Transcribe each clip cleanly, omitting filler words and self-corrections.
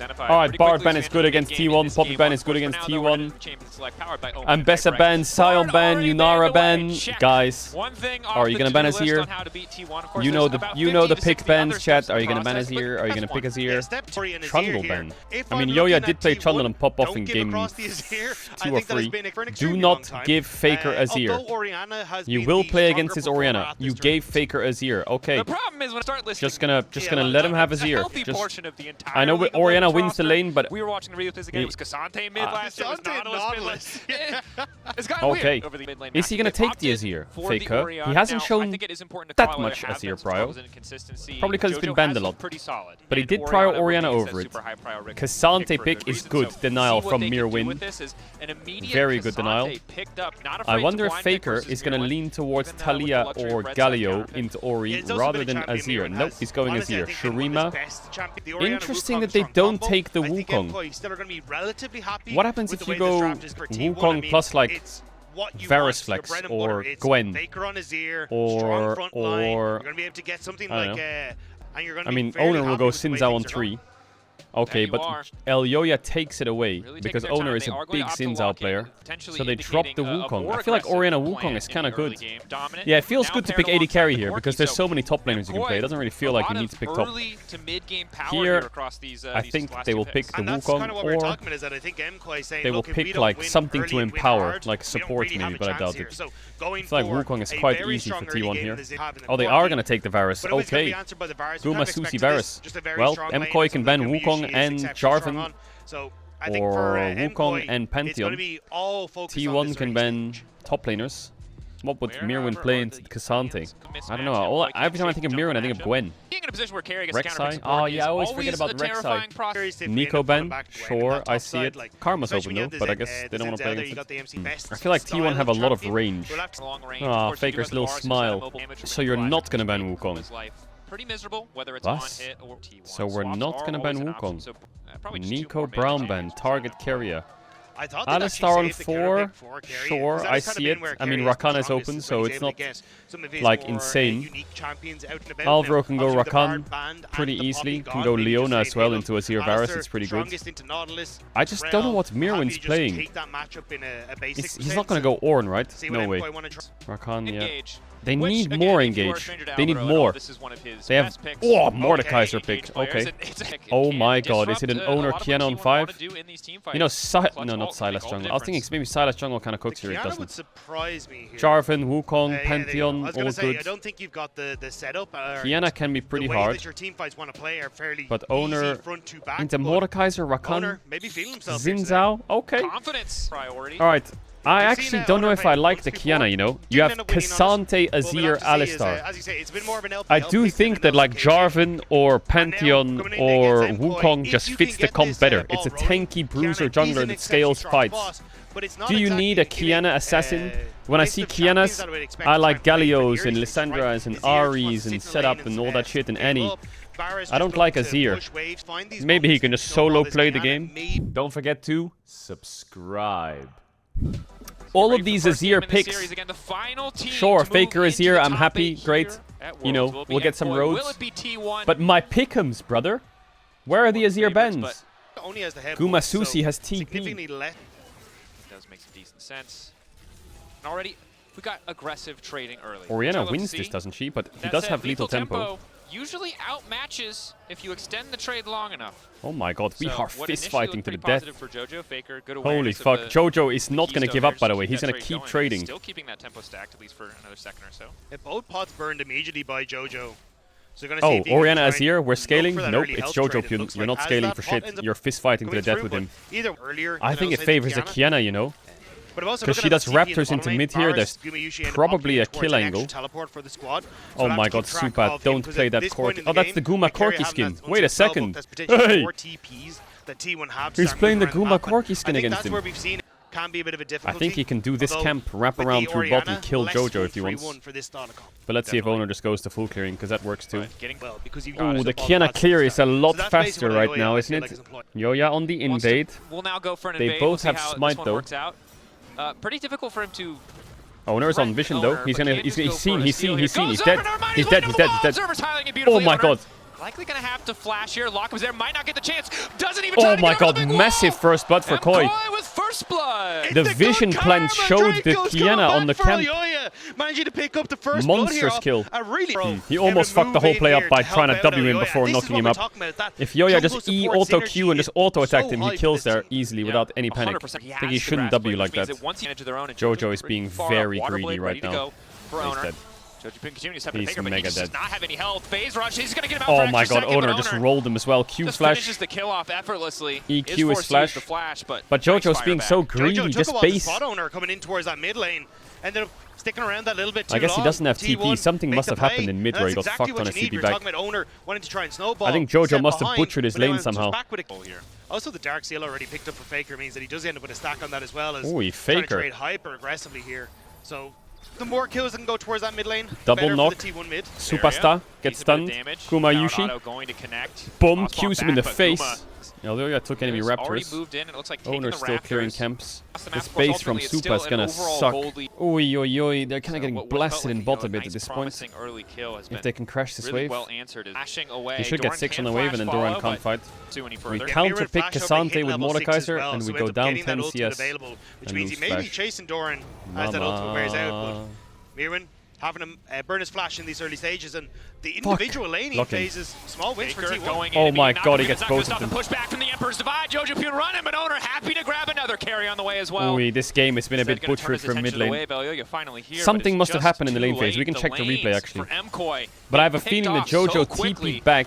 Alright, Bard ban is good against T1. Poppy ban is good against T1. Ambessa ban, Sion ban, Yunara ban. Guys, are you gonna ban Azir? You know the pick bans, chat. Are you gonna ban Azir? Are you gonna pick Azir? Trundle ban. I mean, Yoya did play Trundle and pop off in game 2 or 3. Do not give Faker Azir. You will play against his Orianna. You gave Faker Azir. Okay. Just gonna let him have Azir. I know Orianna wins the lane, but we were watching the replays again. It was Cassante mid last. It was Nautilus. It's gotten okay. weird over the mid lane. Is he gonna take the Azir, Faker? He hasn't shown that much Azir prio. Probably because it's been banned a lot. But he did prio Orianna over it. Cassante pick is good denial from Mirwin. Very good denial. I wonder if Faker is gonna lean towards Talia or Galio into Ori rather than Azir. Nope, he's going Azir. Shurima. Interesting that they don't take the Wukong. What happens if you go Wukong plus like Varus Flex or Gwen or I don't know. I mean, Owner will go Xin Zhao on 3. Okay, but El Yoya takes it away because Owner is a big Xin Zhao player. So they drop the Wukong. I feel like Orianna Wukong is kind of good. Yeah, it feels good to pick AD carry here because there's so many top laners you can play. It doesn't really feel like you need to pick top. Here, I think they will pick the Wukong or they will pick like something to empower, like support maybe, but I doubt it. I feel like Wukong is quite easy for T1 here. Oh, they are going to take the Varus. Okay. Guma Susi Varus. Well, MKOI can ban Wukong and Jarvan, or Wukong and Pantheon. T1 can ban top laners. What would Mirwin play into Cassante? I don't know. Every time I think of Mirwin, I think of Gwen. Rek'Sai? Oh yeah, I always forget about Rek'Sai. Nico ban? Sure, I see it. Karma's open though, but I guess they don't want to play against it. I feel like T1 have a lot of range. Ah, Faker's little smile. So you're not gonna ban Wukong? Pretty miserable, whether it's on hit or T1. So we're not gonna ban Wukong. So, Nico Brown ban, target carrier. Alistar on 4, sure, I see it. I mean, Rakan is open, so it's not like insane. Alvaro can go Rakan pretty easily. Can go Leona as well into Azir Varus, it's pretty good. I just don't know what Mirwin's playing. He's not gonna go Ornn, right? No way. Rakan, yeah. They need more engage. They need more. They have... Oh, Mordekaiser pick. Okay. Oh my god, is it an Owner Kiana on 5? You know, no, not Sylas Jungle. I was thinking maybe Sylas Jungle kind of cooks here, it doesn't. Jarvan, Wukong, Pantheon, all good. Kiana can be pretty hard. But Owner into Mordekaiser, Rakan, Xin Zhao, okay. Alright. I actually don't know if I like the Kiana, you know? You have Cassante, Azir, Alistar. I do think that like Jarvan or Pantheon or Wukong just fits the comp better. It's a tanky bruiser jungler that scales fights. Do you need a Kiana assassin? When I see Kianas, I like Gallios and Lissandras and Aries and Setup and all that shit and Annie. I don't like Azir. Maybe he can just solo play the game. Don't forget to subscribe. All of these Azir picks. Sure, Faker Azir, I'm happy, great. You know, we'll get some roads. But my pick'ems, brother. Where are the Azir bends? Guma Susi has TP. Does make some decent sense. And already, we got aggressive trading early. Orianna wins this, doesn't she? But he does have lethal tempo. Usually outmatches if you extend the trade long enough. Oh my god, we are fist fighting to the death. Holy fuck, Jojo is not going to give up, by the way. He's going to keep trading. Still keeping that tempo stacked at least for another second or so. Both pots burned immediately by Jojo. So oh, Orianna Azir, we're scaling? Nope, it's Jojopyun. You're not scaling for shit. You're fist fighting to the death with him. I think it favors a Kiana, you know? Because she does Raptors into mid here, there's probably a kill angle. Oh my god, Supa, don't play that Corki. Oh, that's the Guma Corki skin. Wait a second. Hey! He's playing the Guma Corki skin against him. I think he can do this camp, wrap around through bot and kill Jojo if he wants. But let's see if Owner just goes to full clearing, because that works too. Ooh, the Kiana clear is a lot faster right now, isn't it? Yoya on the invade. They both have smite though. Pretty difficult for him to... Owner's on vision though. He's seen. He's dead. He's dead. Oh my god. Likely gonna have to flash here. Lockham's there, might not get the chance. Doesn't even try Oh to my get over god, the big massive wall. first blood for Koi. Koi with first blood. The vision plant showed the Kiana on the camp. Managing to pick up the first Monstrous kill. Really, He almost fucked the whole play up by trying to W him before knocking him up. If Yoya just E auto Q and just auto attacked him, he kills there easily without any panic. I think he shouldn't W like that. Jojo is being very greedy right now. He's dead. He's mega dead. Not have any health. Phase rush. He's gonna get him out Oh for my extra god, second, Owner just rolled him as well. Q flash. Finishes the kill off effortlessly. EQ is flash. But Jojo's being so greedy. Just base. Spot Owner coming in towards that mid lane. Ended up sticking around that little bit too I guess he long. doesn't have TP. T1 Something must have happened in mid where he got exactly fucked on a what you need. CP You're back. talking about Owner wanting to try and snowball. I think Jojo step must have behind, butchered his but then lane went just somehow. back with a here. Also, the Dark Seal already picked up for Faker means that he does end up with a stack on that as well as Ooh, trying to Faker. trade hyper aggressively here. So the more kills that can go towards that mid lane, Double better knock. for the T1 mid. Superstar gets stunned. Kuma Yushi. Going to connect. Boom, Qs him in the face. Yoya took enemy Raptors. Moved in, it looks like Owner's still clearing camps. This base base from Super is gonna suck. Oi, oi, oi. They're kind of getting blasted in bot a bit at this point. If they can crash this wave, he should get 6 on the wave and then Doran can't fight. We counter pick Cassante with Mordekaiser and we go down 10 CS. Which means he may be chasing Doran as that ultimate wears out, but Mirwin having him burn his flash in these early stages, and the individual laning phases, small wins for T1. Oh my god, he gets both of them. Push back from the Emperor's Divide. Jojopyun run him, and Owner happy to grab another carry on the way as well. Ooh, this game has been a bit butchered from mid lane. Something must have happened in the lane phase. We can check the replay actually. But I have a feeling that Jojo TP'd back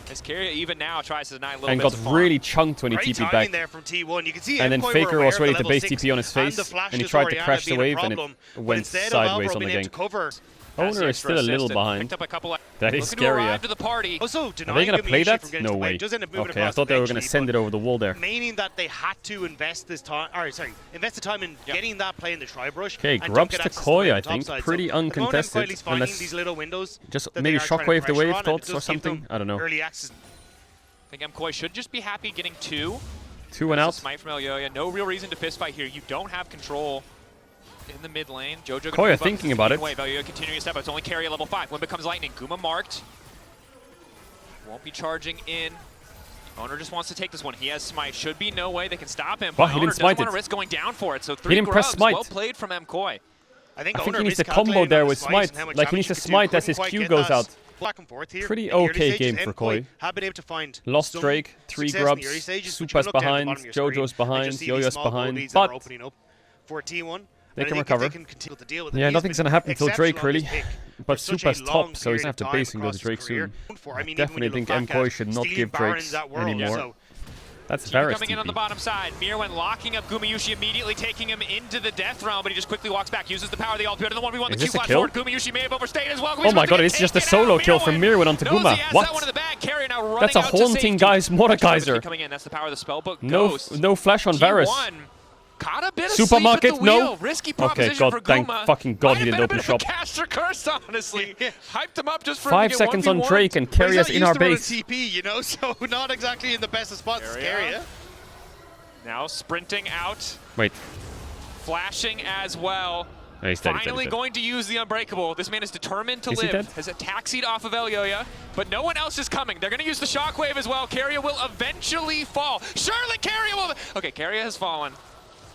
and got really chunked when he TP'd back. And then Faker was ready to base TP on his face, and he tried to crash the wave, and it went sideways on the gank. Owner is still a little behind. That is scary. Are they going to play that? No way. Okay, I thought they were going to send it over the wall there. Meaning that they had to invest this time, invest the time in getting that play in the tri-brush. Okay, grubs to Koi, I think. Pretty uncontested. Unless just maybe shockwave the wave thoughts or something. I don't know. I think MKoi should just be happy getting 2. 2 and out. Smite from Elyoya. No real reason to fist fight here. You don't have control in the mid lane. Jojo Koya thinking about it. Elyoya continuing to step up. It's only carry at level 5. When becomes lightning, Guma marked. Won't be charging in. Owner just wants to take this one. He has smite. Should be no way they can stop him. Well, he didn't smite it. Want to risk going down for it. So 3 he didn't press smite. Well played from MKoi. I think he needs to combo there with smite. Like he needs to smite as his Q goes out. Back and forth here. Pretty okay game for Koi. Have been able to find Lost Drake, 3 grubs, Supa's behind, Jojo's behind, Yoya's behind, but for T1. They can recover. Yeah, nothing's gonna happen till Drake really. But Supa's top, so he's gonna have to base and go to Drake soon. I definitely think MKoi should not give Drakes anymore. That's very coming in on the bottom side. Mirwin locking up Gumayushi, immediately taking him into the death realm, but he just quickly walks back, uses the power of the ult. The 1v1, the Q flash forward. Gumayushi may have overstayed as well. Oh my god, it's just a solo kill from Mirwin onto Guma. What? That's a haunting guy's Mordekaiser. That's the power of the spell book. No flash on Varus. Caught a bit of Supermarket, no. Risky okay, God, thank fucking God he didn't open shop. Caster curse, honestly. Hyped him up just for 5 seconds on Drake and carry us in our base. TP, you know, so not exactly in the best of spots. Scary. Now sprinting out. Wait. Flashing as well. No, he's dead, Finally going to use the Unbreakable. This man is determined to live. Has a taxied off of Elyoya, but no one else is coming. They're going to use the Shockwave as well. Keria will eventually fall. Surely Keria will. Okay, Keria has fallen.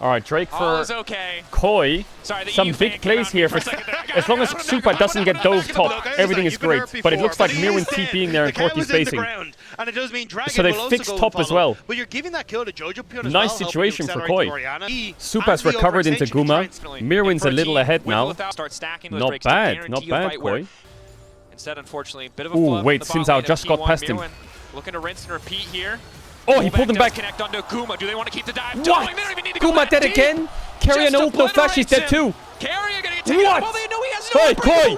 All right, Drake for okay. Koi. Some big plays here. As long as Supa doesn't get dove top, everything is great. But it looks like Mirwin TPing there and Corky's spacing. So they fixed top as well. But you're giving that kill to Jojopyun as nice situation for Koi. Supa's recovered into Guma. Mirwin's a little ahead now. Not bad, Koi. Instead, unfortunately, bit of a flub. Ooh, wait, Sinzao just got past him. Looking to rinse and repeat here. Oh, he pulled him back. Connect onto Guma. Do they want to keep the dive? What? Guma dead again? Keria no ult, no flash, he's dead too. Keria gonna get taken out. Well, they know he has no Hey, Koi!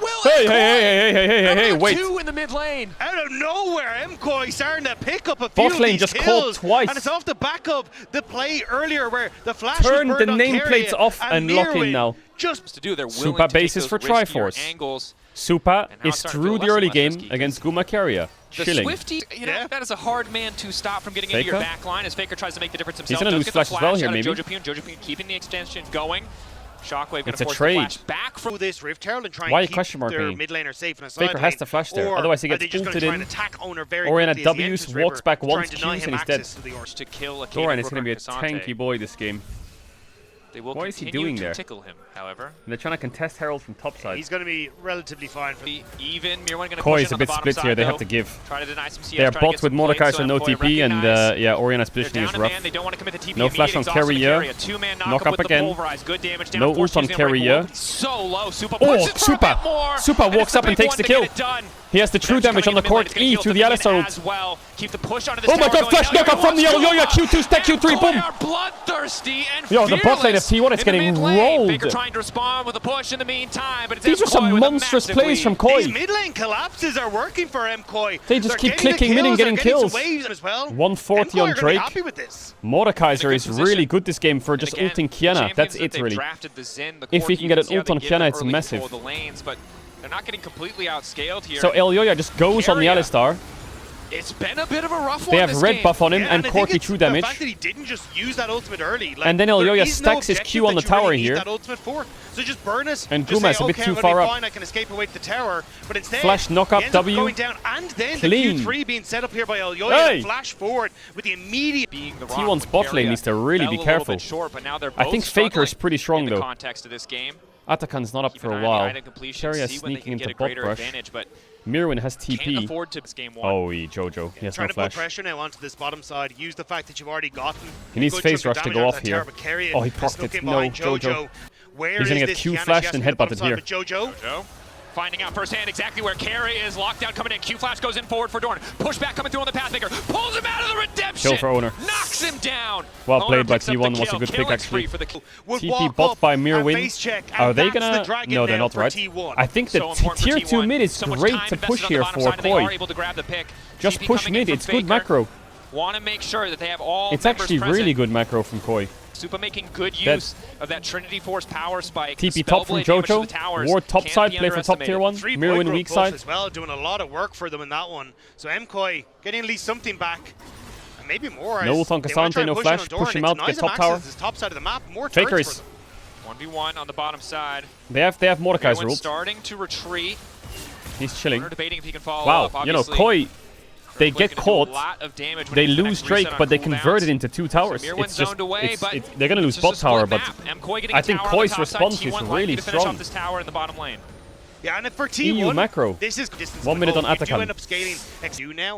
Hey, wait. 2 in the mid lane. Out of nowhere, MKoi starting to pick up a few Bot lane just caught twice. And it's off the back of the play earlier where the flash turned the nameplates off and lock in now. Just to do their Supa bases for Triforce. Supa is through the early game against Guma Keria. The Swifty, you know, that is a hard man to stop from getting into your back line as Faker tries to make the difference himself. He's going to lose flash as well here, maybe. Jojopyun keeping the extension going. Shockwave it's a trade. Back from this Rift Herald and try Why and keep question mark their me? mid laner safe in a side Faker has to flash there, otherwise he gets ulted in. Orianna W's, walks back once, Qs, and he's dead. To kill a Doran is going to be a tanky boy this game. They will What is he doing there? Tickle him, however. And they're trying to contest Herald from top side. He's going to be relatively fine for even. Koi is a bit split here. They have to give. Try to deny some CS, They're bots with Mordekaiser and no TP, and yeah, Orianna's positioning is rough. They don't want to commit the TP. No flash on Carrier. Knock up again. No ult on Carrier. So low. Oh, Super walks up and takes the kill. He has the true damage on the court. E to the Alistar ult. Oh my god, flash knockup from the Elyoya. Q2 stack, Q3, boom. Yo, the bot lane of T1 is getting rolled. Faker trying to respond with a push in the meantime, but it's These are some monstrous plays from Koi. These mid lane collapses are working for MKoi. They just keep clicking mid and getting kills. As well. 140 on Drake. Mordekaiser is really good this game for just ulting Qiyana. That's it, really. If he can get an ult on Qiyana, it's massive. They're not getting completely outscaled here. So Elyoya just goes on the Alistar. It's been a bit of a rough one. They have red buff on him and Corki true damage. The fact that he didn't just use that ultimate early. Like, and then Elyoya stacks his Q on the tower here. That ultimate for. So just burn us. And Guma is a bit too far up. I can escape away to the tower, but instead flash knock up W. Going down, and then clean. The Q3 being set up here by Elyoya. Flash forward with the immediate. T1's bot lane needs to really be careful. I think Faker is pretty strong though. Atakan's not up for a while. Carrier sneaking into bot brush. Mirwin has TP. Oh, Jojo. He has no flash. Trying to put pressure now onto this bottom side. Use the fact that you've already gotten. He needs phase rush to go off here. Oh, he procced it. No, Jojo. He's going to get Q flashed and headbutted here. Jojo. Finding out firsthand exactly where Carry is. Lockdown coming in. Q flash goes in forward for Dorn. Pushback coming through on the Pathmaker. Pulls him out of the redemption. Kill for Owner. Knocks him down. Well played by T1. Was a good pick actually. TP bot by Mirwin. Are they gonna? No, they're not right. I think the tier 2 mid is great to push here for Koi. Just push mid. It's good macro. Want to make sure that they have all. It's actually really good macro from Koi. Super making good use of that Trinity Force power spike. TP top from Jojo. Ward top side, play for top tier 1. Mirwin weak side. As well, doing a lot of work for them in that one. So MKoi getting at least something back. And maybe more. No ult on Cassandre, no flash. Push him out, get top tower. Top side of the map. More Faker is 1v1 on the bottom side. They have Mordekaiser ult. Starting to retreat. He's chilling. Debating if he can follow wow, up, you know, Koi. They get caught, they lose Drake, but they convert it into 2 towers. It's just, they're going to lose bot tower, but I think Koi's response is really strong. Yeah, and for T1, EU macro. This is 1 minute on Atakan.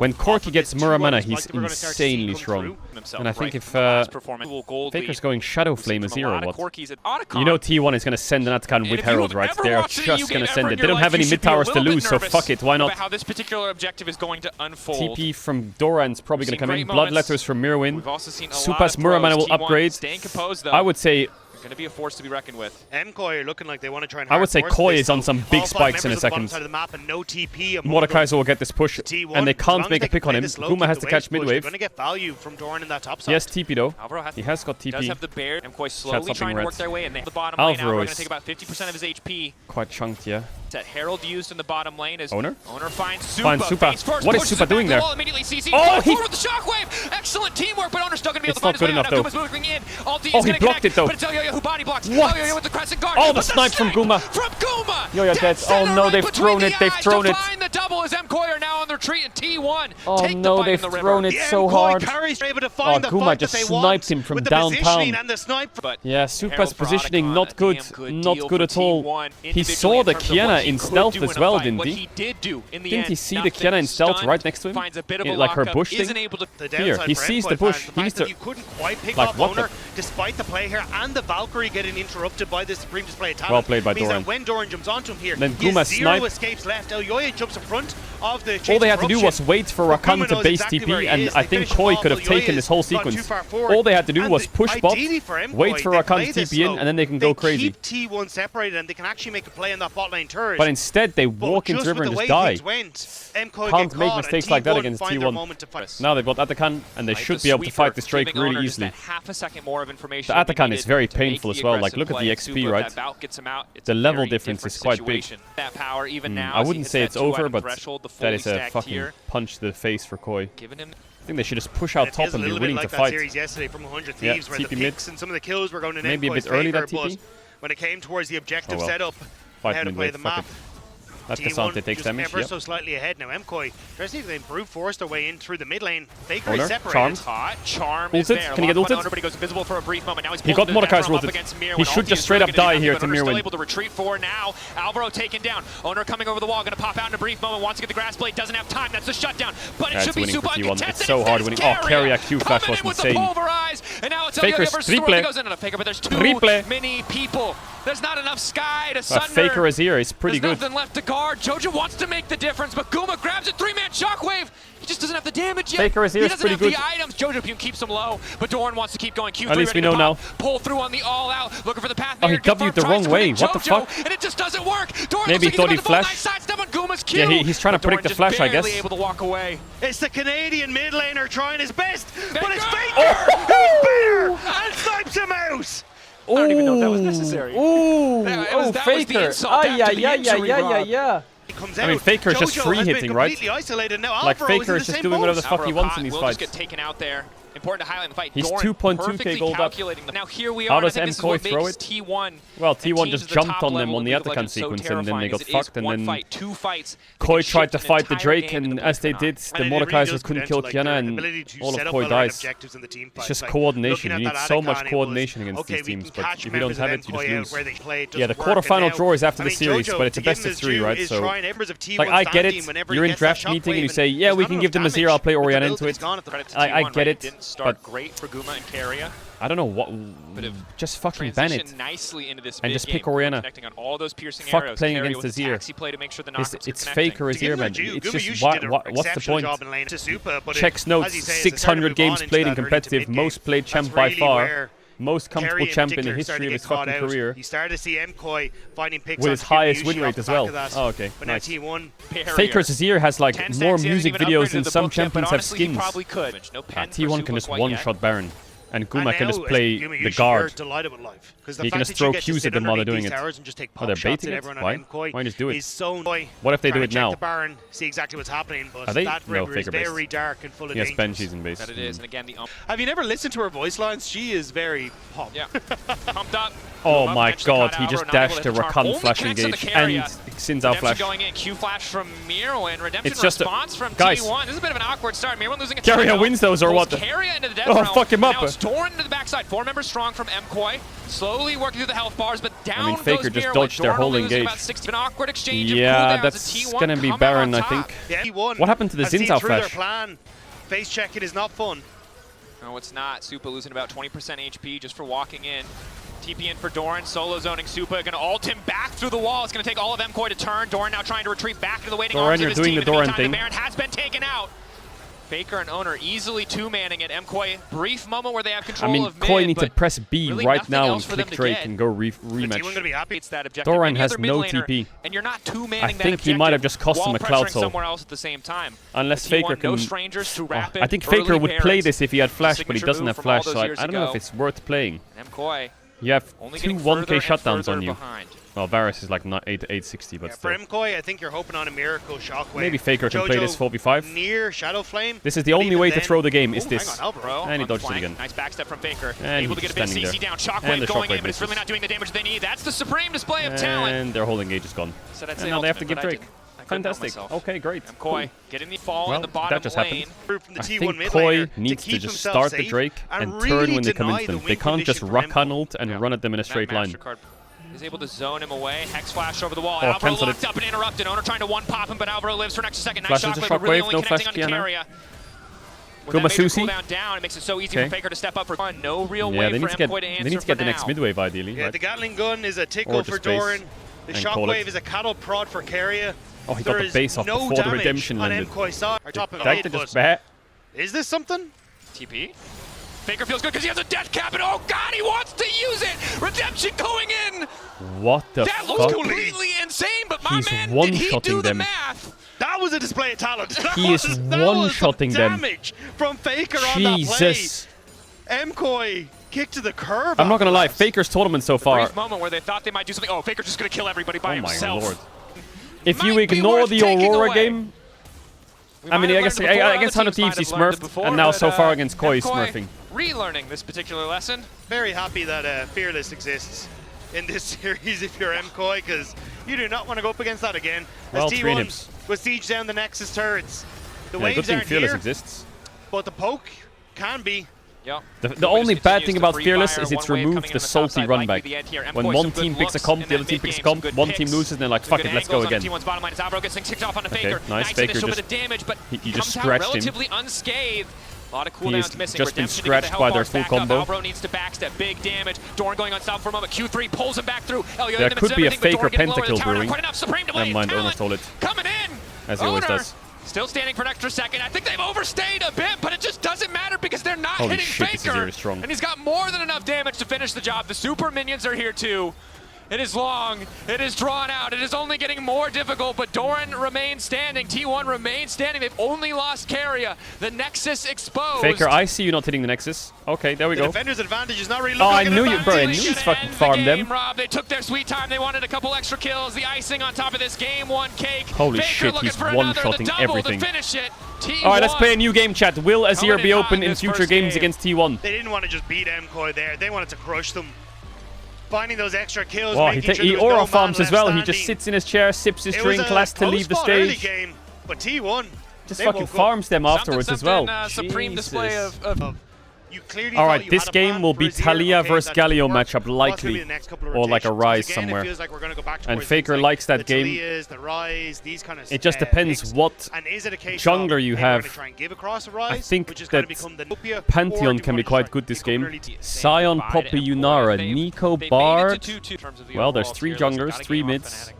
When Corki gets Muramana, he's insanely strong. And I think if Faker's going Shadow Flame as hero, what? You know T1 is going to send an Atakan with Herald, right? They're just going to send it. They don't have any mid towers to lose, so fuck it, why not? How this particular objective is going to unfold. TP from Doran's probably going to come in. Bloodletters from Mirwin. Supa's Muramana will upgrade. I would say going to be a force to be reckoned with. MKoi are looking like they want to try and I would say Koi is on some big spikes in a second. Mordekaiser will get this push, and they can't make a pick on him. Guma has to catch mid-wave. Going to get value from Doran in that top side. Yes, TP though. He has got TP. Does have the bear. MKoi slowly trying to work their way in. The bottom lane. Alvaro is going to take about 50% of his HP. Quite chunked, yeah. That Herald used in the bottom lane is Owner finds Supa. What is Supa doing there? Oh, he with the shockwave. Excellent teamwork, but Owner's still going to be able to find his way out. Guma's moving in. Oh, he blocked it though. But it's Elyoya who body blocks. What? Elyoya with the crescent guard. Oh, the snipe from Guma. From Guma. Yoya dead. Oh no, they've thrown it. They've thrown it. The double as MKoi are now on the retreat in T1. Oh no, they've thrown it so hard. Oh, Guma just sniped him from downtown. Yeah, Supa's positioning not good. Not good at all. He saw the Qiyana in stealth as well, didn't he? Didn't he see the Qiyana in stealth right next to him? Like her bush thing? Here, he sees the bush. He needs to... You couldn't quite pick up Owner despite the play here and the Valkyrie getting interrupted by the Supreme Display of Talent. Well played by Doran. When Doran jumps onto him here, then Guma zero escapes left. Elyoya jumps in front of the all they had to do was wait for Rakan to base TP, and I think Koi could have taken this whole sequence. All they had to do was push bot, wait for Rakan to TP in, and then they can go crazy. Keep T1 separated, and they can actually make a play in that bot lane turret. But instead, they walk into river and just die. Can't make mistakes like that against T1. Now they've got Atakan, and they should be able to fight this Drake really easily. The Atakan is very painful as well. Like, look at the XP, right? The level difference is quite big. I wouldn't say it's over, but that is a fucking punch to the face for Koi. I think they should just push out top and be willing to fight. Yesterday from 100 Thieves, where the picks and some of the kills were going in maybe a bit early that TP. when it came towards the objective setup, how to play the map. That Caedrel takes damage. Ever so slightly ahead now. MKOI tries to they brute force their way in through the mid lane. Faker is separated. Charm is there. Can he get ulted? He goes invisible for a brief moment. Now he got Mordekaiser's ulted. He should just straight up die here to Mirwin. Still able to retreat for now. Alvaro taken down. Owner coming over the wall. Going to pop out in a brief moment. Wants to get the grass blade. Doesn't have time. That's the shutdown. But it should be super uncontested. It's so hard winning. Oh, Keria Q flash was insane. And now it's Faker's triple. Goes into Faker, but there's too many people. There's not enough sky to sunder. Faker is here. He's pretty good. There's nothing left to guard. Jojo wants to make the difference, but Guma grabs it. 3-man shockwave. He just doesn't have the damage yet. Faker is here. He doesn't have good. the items. Jojopyun keeps him low, but Doran wants to keep going. Q3 at least we know now. Pull through on the all-out, looking for the path. Oh, he W'd the wrong way. What the fuck? And it just doesn't work. Doran maybe he thought he flashed. Sidestep on Guma's Q. Yeah, he's trying to predict the flash, I guess. Able to walk away. It's the Canadian mid laner trying his best, but it's Faker who's better and snipes him out. I don't even know if that was necessary. Faker. Yeah. I mean, Faker's just free hitting, right? Like, Faker is just doing whatever the fuck he wants in these fights. Just get taken out there. Important to highlight in the fight. He's 2.2k gold up. Now here we How are. does MKOI throw it? T1 well, T1 just jumped on them on the Atakan sequence, and then they got fucked, and then Koi tried to fight the Drake, and as they did, the Mordekaiser couldn't kill Kiana, and all of Koi dies. It's just coordination. You need so much coordination against these teams, but if you don't have it, you just lose. Yeah, the quarterfinal draw is after the series, but it's a best of 3, right? So, like, I get it. You're in draft meeting, and you say, yeah, we can give them a 0, I'll play Orianna into it. I get it. Start great for Guma and Keria. I don't know what. Just fucking ban it. Nicely into this and just pick Orianna. On all those piercing fuck arrows. playing Keria against Azir. It's Faker Azir, man. It's just what's the point? Checks notes. 600 games played in competitive. Most played champ by far. Most comfortable champ in the history of his fucking career. You started to see MKOI finding picks with his highest win rate as well. Oh, okay. Nice. Faker's Azir has like more music videos than some champions have skins. T1 can just one-shot Baron. And Guma can just play the guard. He can just throw Qs at them while they're doing it. Oh, they're baiting it? Why? Why just do it? What if they do it now? Are they? No, Faker base. He has Banshees in base. Have you never listened to her voice lines? She is very pumped. Yeah. Pumped up. Oh my god, he just dashed a Rakan flash engage and Xin Zhao flash. Going in. Q flash from Mirwin. Redemption it's just response from guys, T1. This is a bit of an awkward start. Mirwin losing a Keria wins those or what? Keria into the death realm. Fuck him up. Now it's Doran into the backside. 4 members strong from MKOI. Slowly working through the health bars, but down I mean, Faker just dodged their whole engage. An awkward exchange yeah, that's gonna be Baron, I think. Yeah, what happened to the Xin Zhao flash? Face checking is not fun. No, it's not. Supa losing about 20% HP just for walking in. TP in for Doran, solo zoning Supa, gonna ult him back through the wall. It's gonna take all of MKOI to turn. Doran now trying to retreat back to the waiting arms of his team. You're doing the Doran thing. The Baron has been taken out. Faker and Owner easily 2-manning it. MKOI, brief moment where they have control of mid. Koi need to press B really right now and click Drake and go rematch. Doran has no TP. And you're not 2-manning I think he might have just cost him a Cloud Soul. Somewhere else at the same time. Unless Faker can. No strangers to rapid I think Faker would play this if he had Flash, but he doesn't have Flash, so I don't know if it's worth playing. MKOI. You have 2 1k shutdowns on you. Well, Varus is like 860, but still. For MKOI, I think you're hoping on a miracle shockwave. Maybe Faker can play this 4v5. Near Shadow Flame. This is the only way to throw the game, is this. And he dodged it again. Nice backstep from Faker. And able to get a bit CC down. Shockwave going in, but it's really not doing the damage they need. That's the supreme display of talent. And their whole engage is gone. And now they have to give Drake. Fantastic. Okay, great. MKOI getting the fall in the bottom lane. I think Koi needs to just start the Drake and turn when they come into them. They can't just Rakan ult and run at them in a straight line. Is able to zone him away. Hex flash over the wall. Alvaro locked up and interrupted. Owner trying to one-pop him, but Alvaro lives for an extra second. Nice shockwave, but really only connecting on Keria. With that major cooldown down, it makes it so easy for Faker to step up for fun. No real way for MKOI to answer. They need to get the next mid-wave, ideally. Yeah, the Gatling gun is a tickle for Doran. The shockwave is a cattle prod for Keria. Oh, he got the base off before the redemption landed. Is this something? TP? Faker feels good because he has a death cap, and oh god, he wants to use it! Redemption going in! What the fuck? That looks completely insane, but my man, did he do the math? That was a display of talent. He is one-shotting them. Damage from Faker on that play. MKOI kick to the curve. I'm not gonna lie, Faker's tournament so far. A brief moment where they thought they might do something. Oh, Faker's just gonna kill everybody by himself. Oh my lord. If you ignore the Aurora game, I mean, I guess against 100 Thieves he smurfed, and now so far against Koi he's smurfing. Relearning this particular lesson. Very happy that Fearless exists. in this series if you're MCoy, because you do not want to go up against that again. Well, as T1 was siege down the Nexus turrets. The waves good thing aren't Fearless here, exists. But the poke can be. Yep. The only bad thing about Fearless is it's removed the salty run back. When one team picks a comp, the other team picks a comp, one team loses, and they're like, fuck it, let's go again. Okay, nice. Faker he just scratched him. Unscathed. A lot of He cooldowns has missing. just been scratched by their full combo. Albro needs to backstep. Big damage. Dorn going on stop for a moment. Q3 pulls him back through. There could be a Faker pentakill brewing. Never mind, Owner stole it. Coming in. As he always does. Still standing for an extra second. I think they've overstayed a bit, but it just doesn't matter because they're not Holy hitting shit, Faker. this is very strong. And he's got more than enough damage to finish the job. The super minions are here too. It is long, it is drawn out, it is only getting more difficult, but Doran remains standing, T1 remains standing, they've only lost Caria. The Nexus exposed. Faker, I see you not hitting the Nexus. Okay, there we go. The defender's advantage is not really Oh, looking I knew you, bro, I knew Really you should fucking end the farmed game, them. Rob. They took their sweet time, they wanted a couple extra kills, the icing on top of this game one cake. Holy Faker shit, looking he's for one-shotting another, the double everything. To finish it. T1. Alright, let's play a new game, chat. Will Azir Coming be in hot open in this future first games game. against T1? They didn't want to just beat MCoy there, they wanted to crush them. Finding those extra kills, Wow, making sure he there was no aura man farms as left well. standing. He just sits in his chair, sips his It drink, was a last to leave the close-fought early stage. game, but T1 Just they fucking woke up. farms them afterwards as well. Supreme display Jesus. of You clearly Alright, thought you this had a game plan will for be Azir. Talia Okay, versus that Galio didn't work. matchup, What's gonna be likely. the next couple of Or like a rotations? Rise Again, somewhere. It feels like we're gonna go back And towards Faker things likes like that the game. Talias, the Rise, these kind of It just depends picks. what And is it a case jungler of, you hey, we're have. gonna try and give across a Rise, I think which is gonna that become the Nopia, or Pantheon do can we be wanna try quite good and this go game. early to- Sion, Poppy, Yunara, Nico, Bard. Well, there's 3 junglers, 3 mids.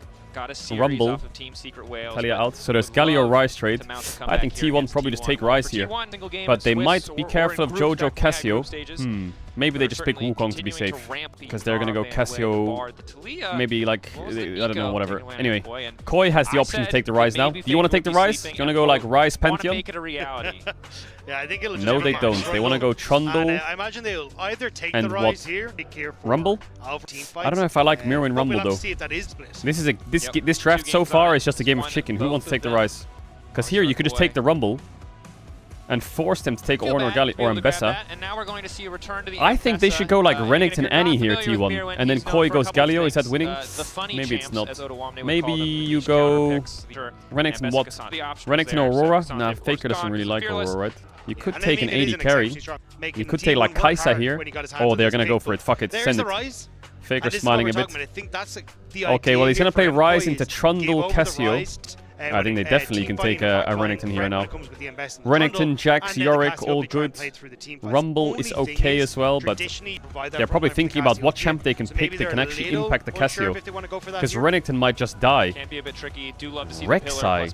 Rumble, Talia out. So there's Galio Rise trade. I think T1 probably just take Rise here. But they might be careful of Jojo Cassio. Maybe they just pick Wukong to be safe. Because they're gonna go Cassio, maybe like, I don't know, whatever. Anyway, Koi has the option to take the Rise now. Do you want to take the Rise? Do you want to go like Rise Pantheon? Yeah, I think it'll just No, they remain don't. They struggle. want to go Trundle. And, I imagine they'll either take and the Rise what? here, be careful. Rumble? Alpha team I don't know if I like Mirwin but Rumble we'll have though. to see if that is split. This is this draft so far is just a game of chicken. Who wants to take the Rise? Because here you could just take the Rumble and force them to take Ornn or Galio or Mbessa. I think they should go like Renekton Annie here, T1, and then Koi goes Galio. Is that winning? Maybe it's not. Maybe you go Renekton what? Renekton Aurora? Nah, Faker doesn't really like Aurora, right? You could And take then an maybe 80 it is an carry. exception to try making You could take like T1 work Kai'Sa hard here. when he got his hands Oh, on they're this gonna pick, go for but it. Fuck it, there's send the it. Rise. Faker And this is what smiling we're a bit. talking about. I think that's the Okay, well idea he's gonna here play for Rise MCoy into is Trundle give over the Cassio. Rise, I think they when, definitely team can fighting take a and Renekton here when now. it comes with the investment. Renekton, Trundle, Jax, and then Yorick, Cassio will all be trying good. to play through the team fights. Rumble Only is thing okay as well, but traditionally provide that they're probably frontline for thinking about what Cassio champ they can so maybe pick that they're can a actually little impact the unsure Cassio. if they wanna go for that Because here. Renekton might just die. Can be a bit tricky. Do love to see Rek'Sai.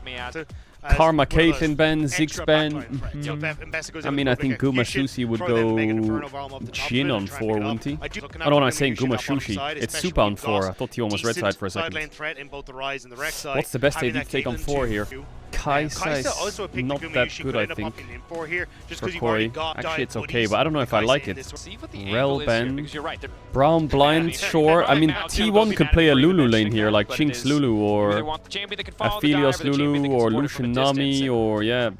As Karma one of those Caitlyn Ben, extra Ziggs Ben. backline threats. So if Mbessa goes I in mean, with I think Publica, Guma you should Sushi would throw them, go make an Inferno Bomb up the top of Jhin it on and try and 4, get up. wouldn't he? I do look I don't want to say maybe Guma shoot up on the Sushi. side, It's especially super on when 4. I you've thought T1 was red decent side for a second. sideline threat in both the Rise and the Rek'Sai. What's the best Having AD that to take on Caitlyn 4 to- here? Kai'Sa is also a pick not Guma you that should good, end I up think. popping in for here, just For 'cause you've already Koi. got Actually, it's dive okay, buddies but I don't know if I Kai'Sa like in it. this one. Rel Ben. Because you're right. Brown Blind, sure. I mean, T1 could play a Lulu lane here, like Jinx Lulu or Aphelios Lulu or Lucian Nami or, yeah,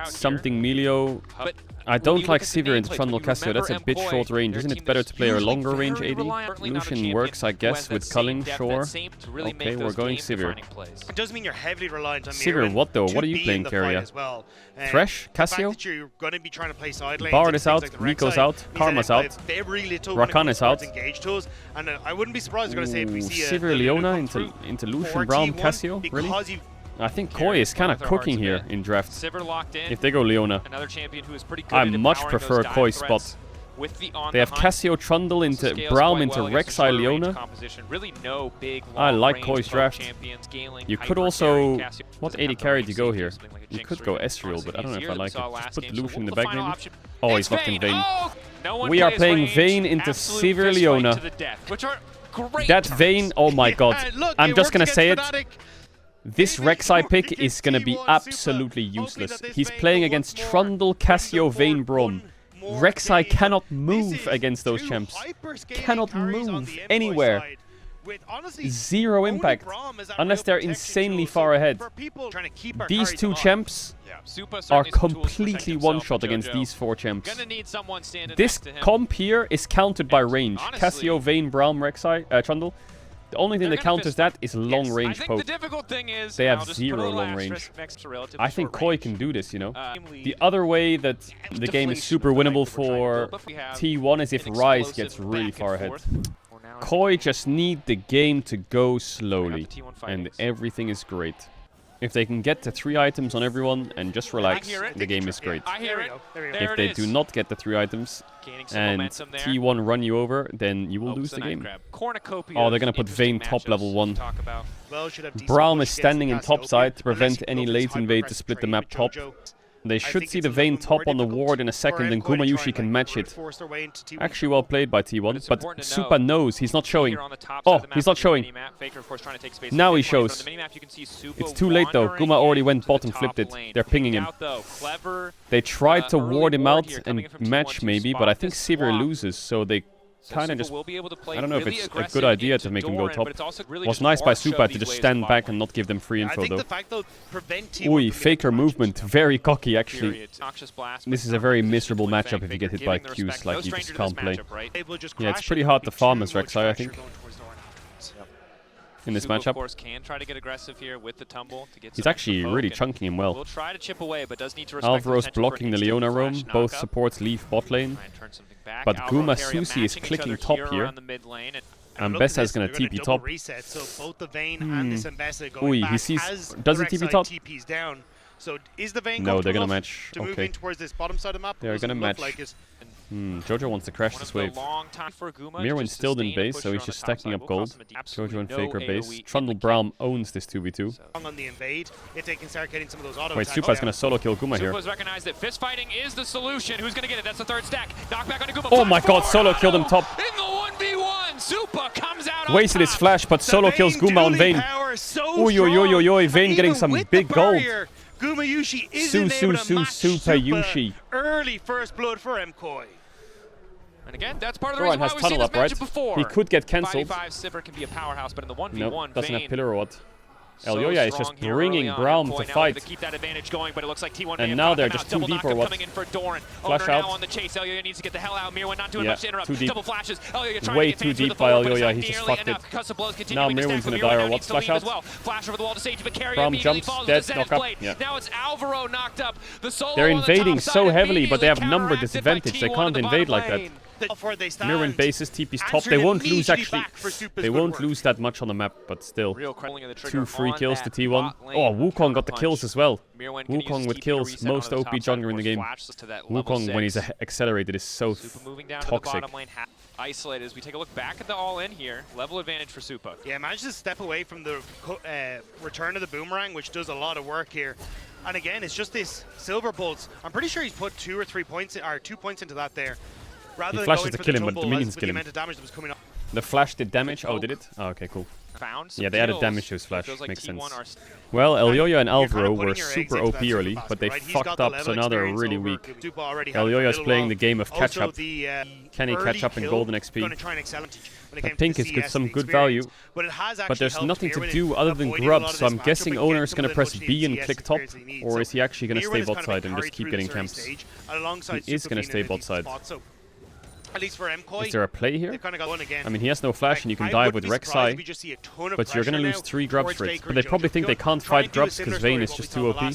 something Melio. I don't like Sivir into Trundle Cassio, that's a bit short range. Isn't it better to play a longer range AD? Lucian works, I guess, with culling, sure. Okay, we're going Sivir. It does mean you're heavily reliant on Sivir, what though? What are you playing, Keria? Thresh? Cassio? Bard is out, Nico's out, Karma's out, Rakan is out. And I wouldn't be surprised, going to say, if we see Sivir Leona into Lucian, Braum, Cassio? Really? I think Koi is kind of cooking here in draft. If they go Leona, I much prefer Koi's spot. They have Cassio Trundle into Braum into Rek'Sai Leona. I like Koi's draft. You could also... What 80 carry do you go here? You could go Ezreal, but I don't know if I like it. Just put Lucian in the back maybe. Oh, he's locked in Vayne. We are playing Vayne into Sivir Leona. That Vayne, oh my god. I'm just gonna say it. This Rek'Sai pick is gonna be absolutely useless. He's playing against Trundle, Cassio, Vayne, Braum. Rek'Sai cannot move against those champs. Cannot move anywhere. with honestly zero impact unless they're insanely far ahead. These two champs are completely one-shot against these 4 champs. This comp here is countered by range. Cassio, Vayne, Braum, Rek'Sai, Trundle. The only thing that counters that is long-range poke. They have 0 long range. I think Koi can do this, you know. The other way that the game is super winnable for T1 is if Ryze gets really far ahead. Koi just need the game to go slowly, and everything is great. If they can get the 3 items on everyone and just relax, the game is great. If they do not get the 3 items and T1 run you over, then you will lose the game. Oh, they're going to put Vayne top level 1. Braum is standing in top side to prevent any late invade to split the map top. They should see the Vayne top on the ward in a second, and Gumayusi can match it. Actually well played by T1, but Supa knows he's not showing. Oh, he's not showing. Now he shows. It's too late though. Guma already went bot and flipped it. They're pinging him. They tried to ward him out and match maybe, but I think Sivir loses, so they kind of just... I don't know if it's a good idea to make him go top. It was nice by Supa to just stand back and not give them free info though. Ooh, Faker movement. Very cocky actually. This is a very miserable matchup if you get hit by Qs, like you just can't play. Yeah, it's pretty hard to farm as Rek'Sai, I think. In this matchup. He's actually really chunking him well. Alvaro's blocking the Leona roam. Both supports leave bot lane. But Guma Susi is clicking top here. Ambessa is going to TP top. Ooh, he sees... Does it TP top? No, they're going to match. Okay. They're going to match. Jojo wants to crash this wave. Mirwin's still in base, so he's just stacking up gold. Jojo and Faker base. Trundle Braum owns this 2v2. Wait, Supa's gonna solo kill Guma here. Oh my god, solo killed him top. Wasted his flash, but solo kills Guma on Vayne. Oy, Vayne getting some big gold. Gumayusi is Supayushi. Early first blood for MKoi. And again, that's part of the reason why we've seen this matchup before. He could get cancelled. 5v5 Sivir can be a powerhouse, but in the 1v1, nope, doesn't Vayne have pillar or what. Elyoya is just bringing Braum to fight. Keep that advantage going, but it looks like T1 and now they're just too deep or what? Flash out. On the chase. Elyoya needs to get the hell out. Mirwin not doing much to interrupt. Too deep. Double flashes. Way too deep by Elyoya. He just fucked it. Now Mirwin's gonna die or what? Flash out. Flash over the wall to stage, but Braum jumps, dead, knock up. Yeah. Now it's Alvaro knocked up. They're invading so heavily, but they have number disadvantage. They can't invade like that. Mirwin bases, TP's top. They won't lose actually. They won't lose that much on the map, but still. 2 free kills to T1. Oh, Wukong got the kills as well. Wukong with kills, most OP jungler in the game. Wukong when he's accelerated is so toxic. Isolated as we take a look back at the all-in here. Level advantage for Supa. Yeah, managed to step away from the return of the boomerang, which does a lot of work here. And again, it's just this silver bolts. I'm pretty sure he's put 2 or 3 points, or 2 points into that there. He flashes to kill him, but the minions kill him. The flash did damage? Oh, did it? Oh, okay, cool. Yeah, they added damage to his flash. Makes sense. Well, Elyoya and Alvaro were super OP early, but they fucked up, so now they're really weak. Elyoya is playing the game of catch-up. Can he catch up in golden XP? I think it's some good value, but there's nothing to do other than grub, so I'm guessing Owner is going to press B and click top, or is he actually going to stay bot side and just keep getting camps? He is going to stay bot side. At least for MKoi. Is there a play here? I mean, he has no flash and you can dive with Rek'Sai, but you're going to lose 3 grubs for it. But they probably think they can't fight grubs because Vayne is just too OP.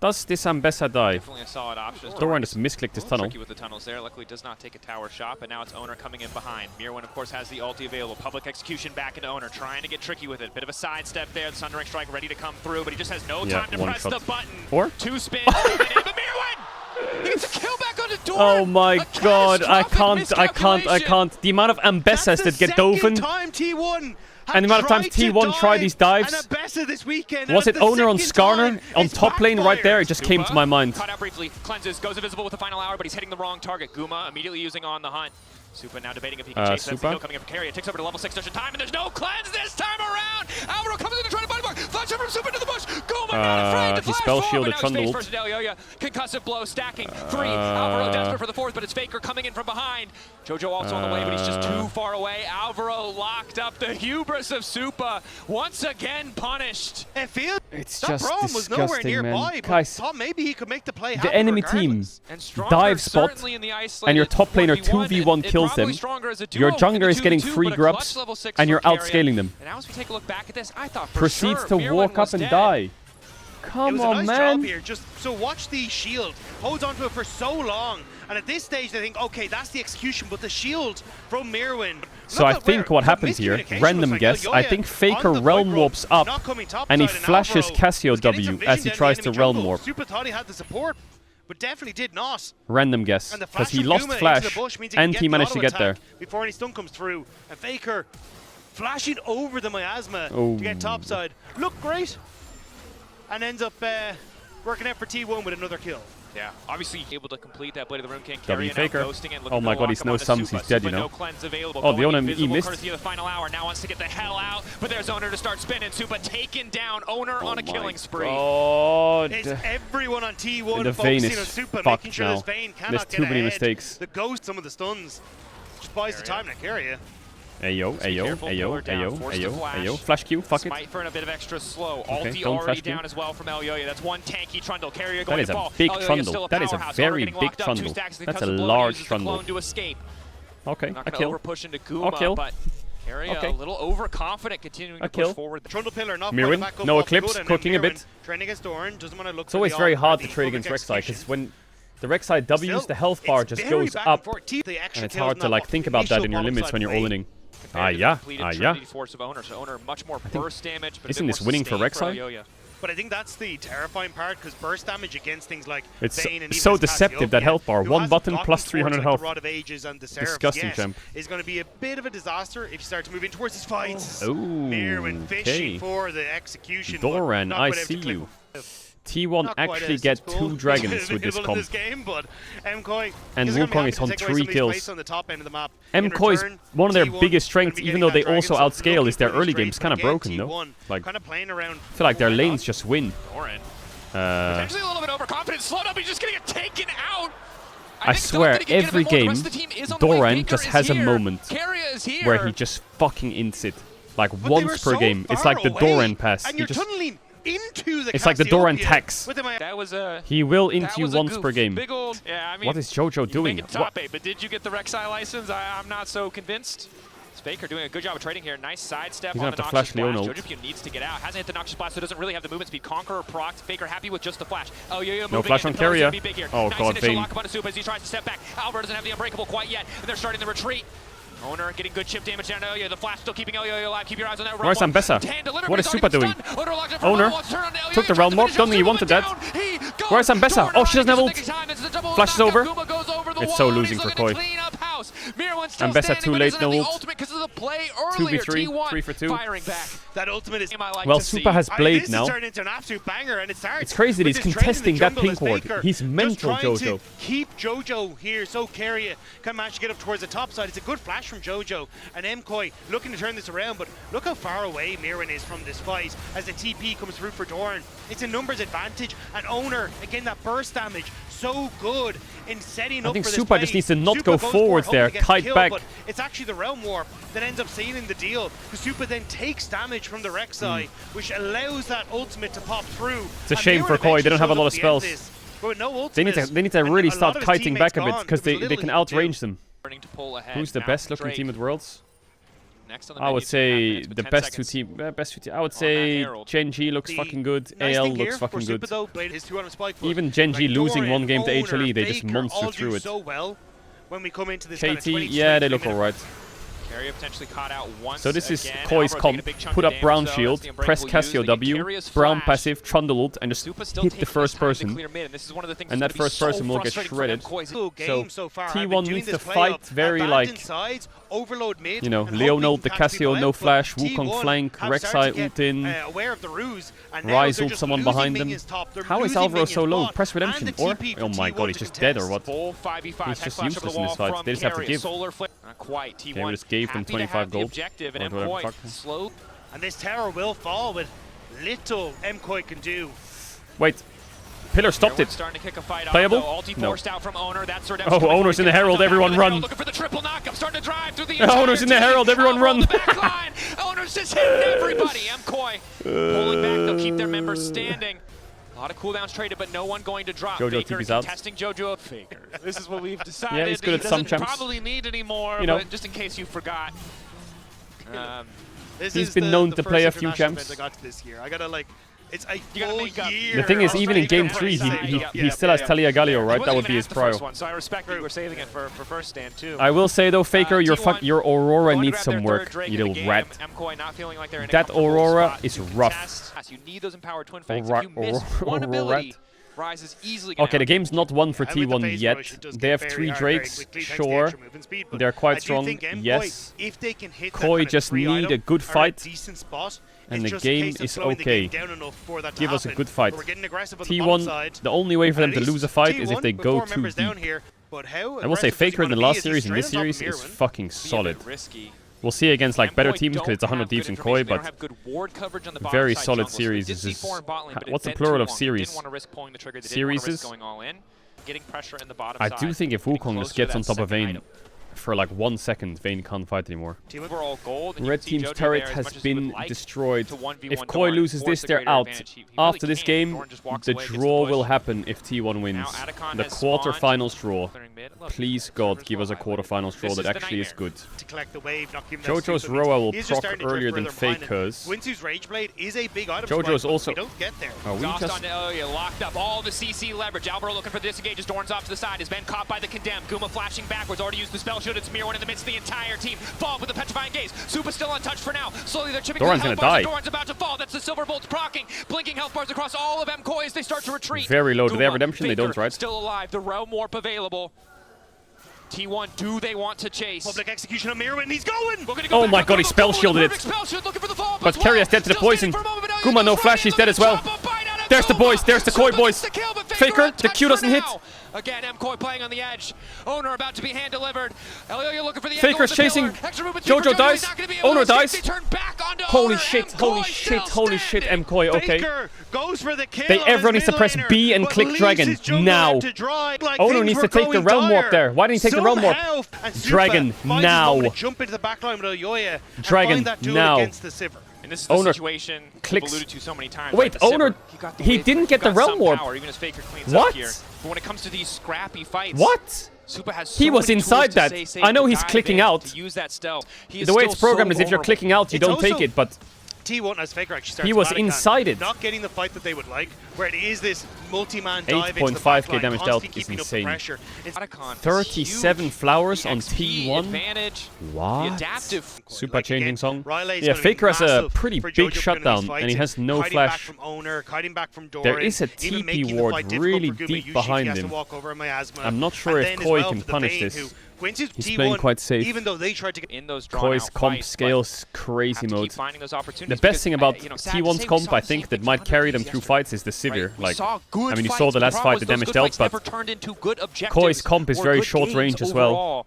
Does this Ambessa die? Definitely a solid option. Doran just misclicked his tunnel. Tricky with the tunnels there. Luckily does not take a tower shot, but now it's Owner coming in behind. Mirwin, of course, has the ulti available. Public execution back into Owner, trying to get tricky with it. Bit of a sidestep there. The Sundering Strike ready to come through, but he just has no time to press the button. Or? 2 spins. But Mirwin! He gets a kill back on the door. Oh my god, I can't. The amount of Ambessas that get Doven. And the amount of times T1 tried these dives. Was it Owner on Skarner? On top lane right there? It just came to my mind. Caught out briefly. Cleanses, goes invisible with the final hour, but he's hitting the wrong target. Guma immediately using on the hunt. Supa now debating if he can chase that kill coming up for Carrier. Takes over to level 6 just in time, and there's no cleanse this time around! Alvaro comes in to try to find a mark. Flash over from Supa into the bush. Guma not afraid to flash spell forward, shielded but now he's Trundle. Concussive blow stacking. 3. Alvaro desperate for the 4th, but it's Faker coming in from behind. Jojo also on the way, but he's just too far away. Alvaro locked up. The hubris of Supa once again punished. It feels it's that just Braum was nowhere disgusting, nearby, man. but Guys, thought maybe he could make the play the happen enemy team regardless. dive spot, and your top planer 2v1 kills them. Your jungler is getting free grubs, and you're outscaling them. And now as we take a look back at this, I thought for Proceeds sure to Mirwin walk up was and dead. die. Come on, It was a nice man. job here. So watch the shield. Holds onto it for so long. And at this stage, they think, okay, that's the execution. But the shield from Mirwin. So I think what happens here, random guess, I think Faker realm warps up, and he flashes Cassio W as he tries to realm warp. Super thought he had the support, but definitely did not. Random guess, because he lost flash, and he managed to get there. Before any stun comes through. And Faker flashing over the miasma to get topside. Looked great. And ends up working out for T1 with another kill. Yeah, obviously able to complete that Blade of the Rune King. W Faker. Oh my god, he's no sums, he's dead, you know. Oh, the Owner he missed. Courtesy of the final hour, now wants to get the hell out, but there's Owner to start spinning. Supa taken down, Owner on a killing spree. God. It's everyone on T1 The Vayne focusing on is Supa, fucked making sure now. this Vayne cannot There's get too many ahead. mistakes. The ghost, some of the stuns. Just buys the time to carry it. Ayo, ayo, ayo, ayo, ayo, ayo. Flash Q, fuck it. Smite for a bit of extra slow. Okay, Ulti don't already flash Q. down as well from Elyoya. That's one tanky Trundle. Carrier going That is to a fall. big Elyoya's Trundle. still a That is a powerhouse. very Getting big locked up. 2 Trundle. stacks as the That's a Cousin large uses the Trundle. clone to escape. Okay, Not a gonna kill. over push into Guma, kill. but Carrier Okay. a little overconfident, continuing to kill. push forward. The Trundle pillar not Mirwin, back up no off the eclipse, good, and cooking a Mirwin bit. Training against Doran, doesn't want to look It's always very hard to trade against Rek'Sai, because when the Rek'Sai W's, the health bar just goes up, and it's hard to like think about that in your limits when you're ulting. Yeah. Force of Owner, so Owner much more burst damage, but Isn't this winning for Rek'Sai? But I think that's the terrifying part, because burst damage against things like It's Vayne and so even deceptive, that health bar. who One hasn't button gotten plus towards, 300 like, health. the Rod of Ages and the Seraphs Disgusting, yet champ. is going to be a bit of a disaster if you start to move in towards his fights. Ooh, Mirwin fishing okay. for the execution. Doran, but not I quite able see to click. you. T1 Not quite actually as get cool. 2 dragons with this comp. Game, but Mkoi And Wukong is on 3 kills. on the top end of the map. Mkoi is one of their T1 biggest strengths, gonna be even getting though they that also dragon, so outscale, looking is their pretty early straight, game's but kind of again, broken, no? T1 Like, kind of playing around. I feel like their lanes just win. Doran. Potentially a little bit overconfident, slowed up, he's just getting it taken out. I swear, every game, Doran just has a moment where he just fucking ints it. Like But once per game. It's like the Doran pass. And He you're just, tunneling into the it's like the Doran Cassiopeia tax. with him. That was a He will int that you was a once goof. per game. Big old, yeah, I mean, What is Jojo doing? Make it top 8, but did you get the Rek'Sai license? I'm not so convinced. Faker doing a good job of trading here. Nice sidestep He's on gonna the have to flash Noxious Leona. Blast. Jojopyun needs to get out. Hasn't hit the Noxious Blast, so doesn't really have the movement speed. Conqueror procced. Faker happy with just the flash. Oh, yeah, No flash on Carrier. Oh nice god, initial Vayne. lock up on Supa as he tries to step back. Alvaro doesn't have the Unbreakable quite yet, and they're starting the retreat. Owner getting good chip damage down to Elyoya. The flash still keeping Elyoya alive. Keep your eyes on that. Where's Ambessa? What is Supa doing? Owner took the realm warp. Don't think he wanted that. Where's Ambessa? Oh, she doesn't have ult. Flashes over. It's so losing for Koi. Ambessa too late, no ult. 2v3, 3 for 2. That ultimate is Well, Supa has Blade this now. is turning into an absolute banger, and it starts. It's crazy that he's with this trend in the contesting that jungle pink as ward. Faker He's mental, just trying Jojo. to keep Jojo here, so Carrier can manage to get up towards the top side. It's a good flash from Jojo, and Mkoi looking to turn this around, but look how far away Mirwin is from this fight as the TP comes through for Doran. It's a numbers advantage, and Owner, again, that burst damage, so good in setting up I think for this Supa just play. needs to not Supa go goes forwards for it, there, hoping to get kite the kill, back. but it's actually the Realm Warp that ends up sealing the deal, because Supa then takes damage from the Rek'Sai, which allows that ultimate to pop through. It's a shame for Koi, they don't have a lot of spells. They need to really start kiting back a bit, because they can outrange them. Who's the best looking team at Worlds? I would say the best two team. I would say Genji looks fucking good. AL looks fucking good. Even Genji losing one game to HLE, they just monster through it. KT, yeah, they look alright. So this is Koi's comp. Put up Brown Shield, press Cassio W, Brown passive, Trundle ult, and just hit the first person. And that first person will get shredded. So T1 needs to fight very like, you know, Leona ult the Cassio, no flash, Wukong flank, Rek'Sai ult in, Ryze ult someone behind them. How is Alvaro so low? Press redemption, or? Oh my god, he's just dead or what? He's just useless in this fight. They just have to give. Okay, we just gave them 25 gold. Or whatever, fuck. And this tower will fall with little Mkoi can do. Wait. Pillar stopped it. Playable? No. Oh, Owner's in the Herald. Everyone run. starting to drive through the Owner's in the Herald, everyone run! Owner's just hitting everybody. MKOI pulling back, they'll keep their members standing. A lot of cooldowns traded, but no one going to drop. Jojo Faker TP's out. Testing Jojo. Faker. This is what we've decided. Yeah, he's good at some champs. Probably need anymore, you know. but just in case you forgot. He's been known to play a few champs. I got to this year. I gotta like, it's a full year. The thing is, even in game 3, he still has Talia Galio, right? That would be his prio. So I respect that you were saving it for first stand too. I will say though, Faker, your Aurora needs some work, you little rat. That Aurora is rough. You need those empowered twin fangs. If you miss one ability, Rise is easily okay, the game's not won for T1 yet. They have 3 Drakes, sure. They're quite strong, yes. Koi just need a good fight, and the game is okay. Give us a good fight. T1, the only way for them to lose a fight is if they go too deep. I will say Faker in the last series and this series is fucking solid. We'll see against like better teams because it's 100 Thieves and Koi, but very solid series. What's the plural of series? Series? I do think if Wukong just gets on top of Vayne for like 1 second, Vayne can't fight anymore. Red team's turret has been destroyed. If Koi loses this, they're out. After this game, the draw will happen if T1 wins. The quarterfinals draw. Please God, give us a quarterfinals draw that actually is good. Jojo's Roa will proc earlier than Faker's. Jojo's also... Oh, we just... locked up all the CC leverage. Alvaro looking for this engage. Dorn's off to the side. Has been caught by the Condemned. Guma flashing backwards. Already used the spell shield. It's Mirror in the midst of the entire team. Fall with the petrifying gaze. Supa's still untouched for now. Slowly they're chipping Doran's gonna die. Doran's about to fall. That's the silver bolts proccing. Blinking health bars across all of MKOI as they start to retreat. Very low. Do they have redemption? They don't, right? Still alive. The Realm Warp available. T1, do they want to chase? Public execution of Mirror, and he's going! Oh my god, he spell shielded it. But Carrier's dead to the poison. Guma, no flash, he's dead as well. There's the boys, there's the Koi boys. Faker, the Q doesn't hit. Again, MKOI playing on the edge. Owner about to be hand delivered. Elio looking for the Faker's chasing. Jojo dies. Owner dies. Holy shit, holy shit, holy shit, MKOI, okay. Everyone needs to press B and click Dragon now. Owner needs to take the Realm Warp there. Why didn't he take the Realm Warp? Dragon now. Dragon now. And this is the situation we've alluded to so many times. Wait, like Owner, he didn't get the Realm Warp. What? But when it comes to these scrappy fights, what? Supa has so he was inside that. I know he's clicking out. The way it's programmed is if you're clicking out, you don't take it, but T1 as Faker actually starts. He was inside it. Not getting the fight that they would like, where it is this multi-man dive into the 8.5k damage dealt is insane. 37 flowers on T1. What? Super changing song. Yeah, Faker has a pretty big shutdown, and he has no flash. There is a TP ward really deep behind him. I'm not sure if Koi can punish this. He's playing quite safe. Even though they tried to get in those Koi's comp scales crazy mode. The best thing about T1's comp, I think, that might carry them through fights is the Sivir. Like, I mean, you saw the last fight, the damage dealt, but Koi's comp is very short range as well.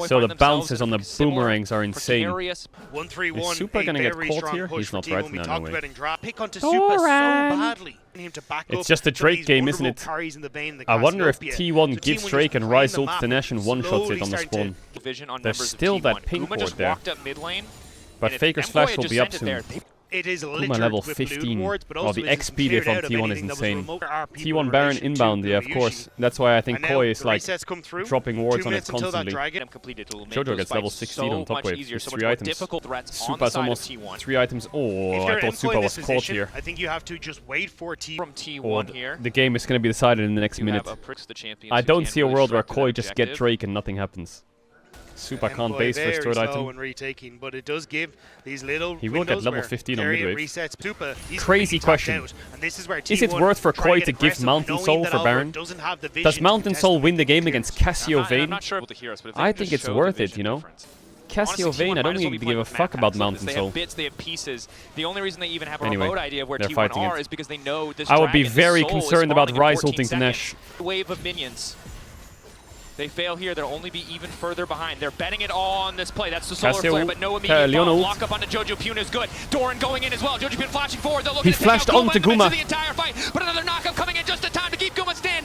So the bounces on the boomerangs are insane. Is Supa gonna get caught here? He's not right now, no way. It's just a Drake game, isn't it? I wonder if T1 gives Drake and Rise ult to Nash and one-shots it on the spawn. There's still that pink ward there. But Faker's flash will be up soon. Guma level 15. Well, the XP diff on T1 is insane. T1 Baron inbound, yeah, of course. That's why I think Koi is like dropping wards on it constantly. Jojo gets level 16 on top wave with 3 items. Supa's almost 3 items. Oh, I thought Supa was caught here. I think you have to just wait for T1 here. The game is going to be decided in the next minute. I don't see a world where Koi just get Drake and nothing happens. Supa can't base for his third item. But it does give these little he will get level 15 on midwave. Crazy question. Is it worth for Koi to give Mountain Soul for Baron? Does Mountain Soul win the game against Cassio Vayne? I think it's worth it, you know? Cassio Vayne, I don't even give a fuck about Mountain Soul. They have pieces. The only reason they even have a remote idea of where T1 are is because they know this I would be very concerned about Rise ulting to Nash. Wave of minions. They fail here, they'll only be even further behind. They're betting it all on this play. That's the solar flare, but no immediate bomb. Lock up onto Jojopyun is good. Doran going in as well. Jojopyun flashing forward. They'll look he flashed onto Guma. The entire fight, but another knockup coming in just in time to keep Guma standing.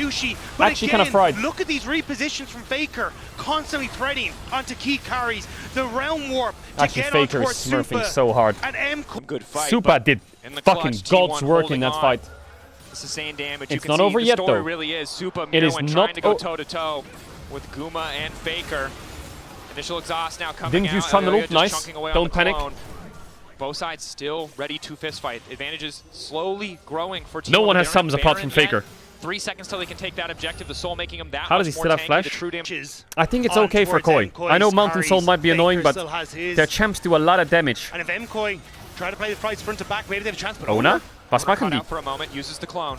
Yushi. But actually again, kind of fried. look at these repositions from Faker, constantly threading onto key carries. The realm warp to Actually, get Faker on is towards smurfing Supa. so hard. And Good fight. Supa did in the fucking clutch, God's T1 work in that holding fight. on. Sustain damage. It's not over yet, though. The story really is Supa Mirwin trying to go toe-to-toe with Guma and Faker. Initial exhaust now coming Didn't out. use Thunder Loop, nice. Don't panic. Clone. Both sides still ready to fist fight. Advantages slowly growing for T1. No one has sums apart from Faker. 3 seconds till they can take that objective. The Soul making him that How does he much still more have flash? tanky. I think it's okay for Koi. I know Mountain Soul might be annoying, but their champs do a lot of damage. And if MKoi try to play the fights front to back, maybe they have a chance. But Ona? Was machen die? For a moment, uses the clone.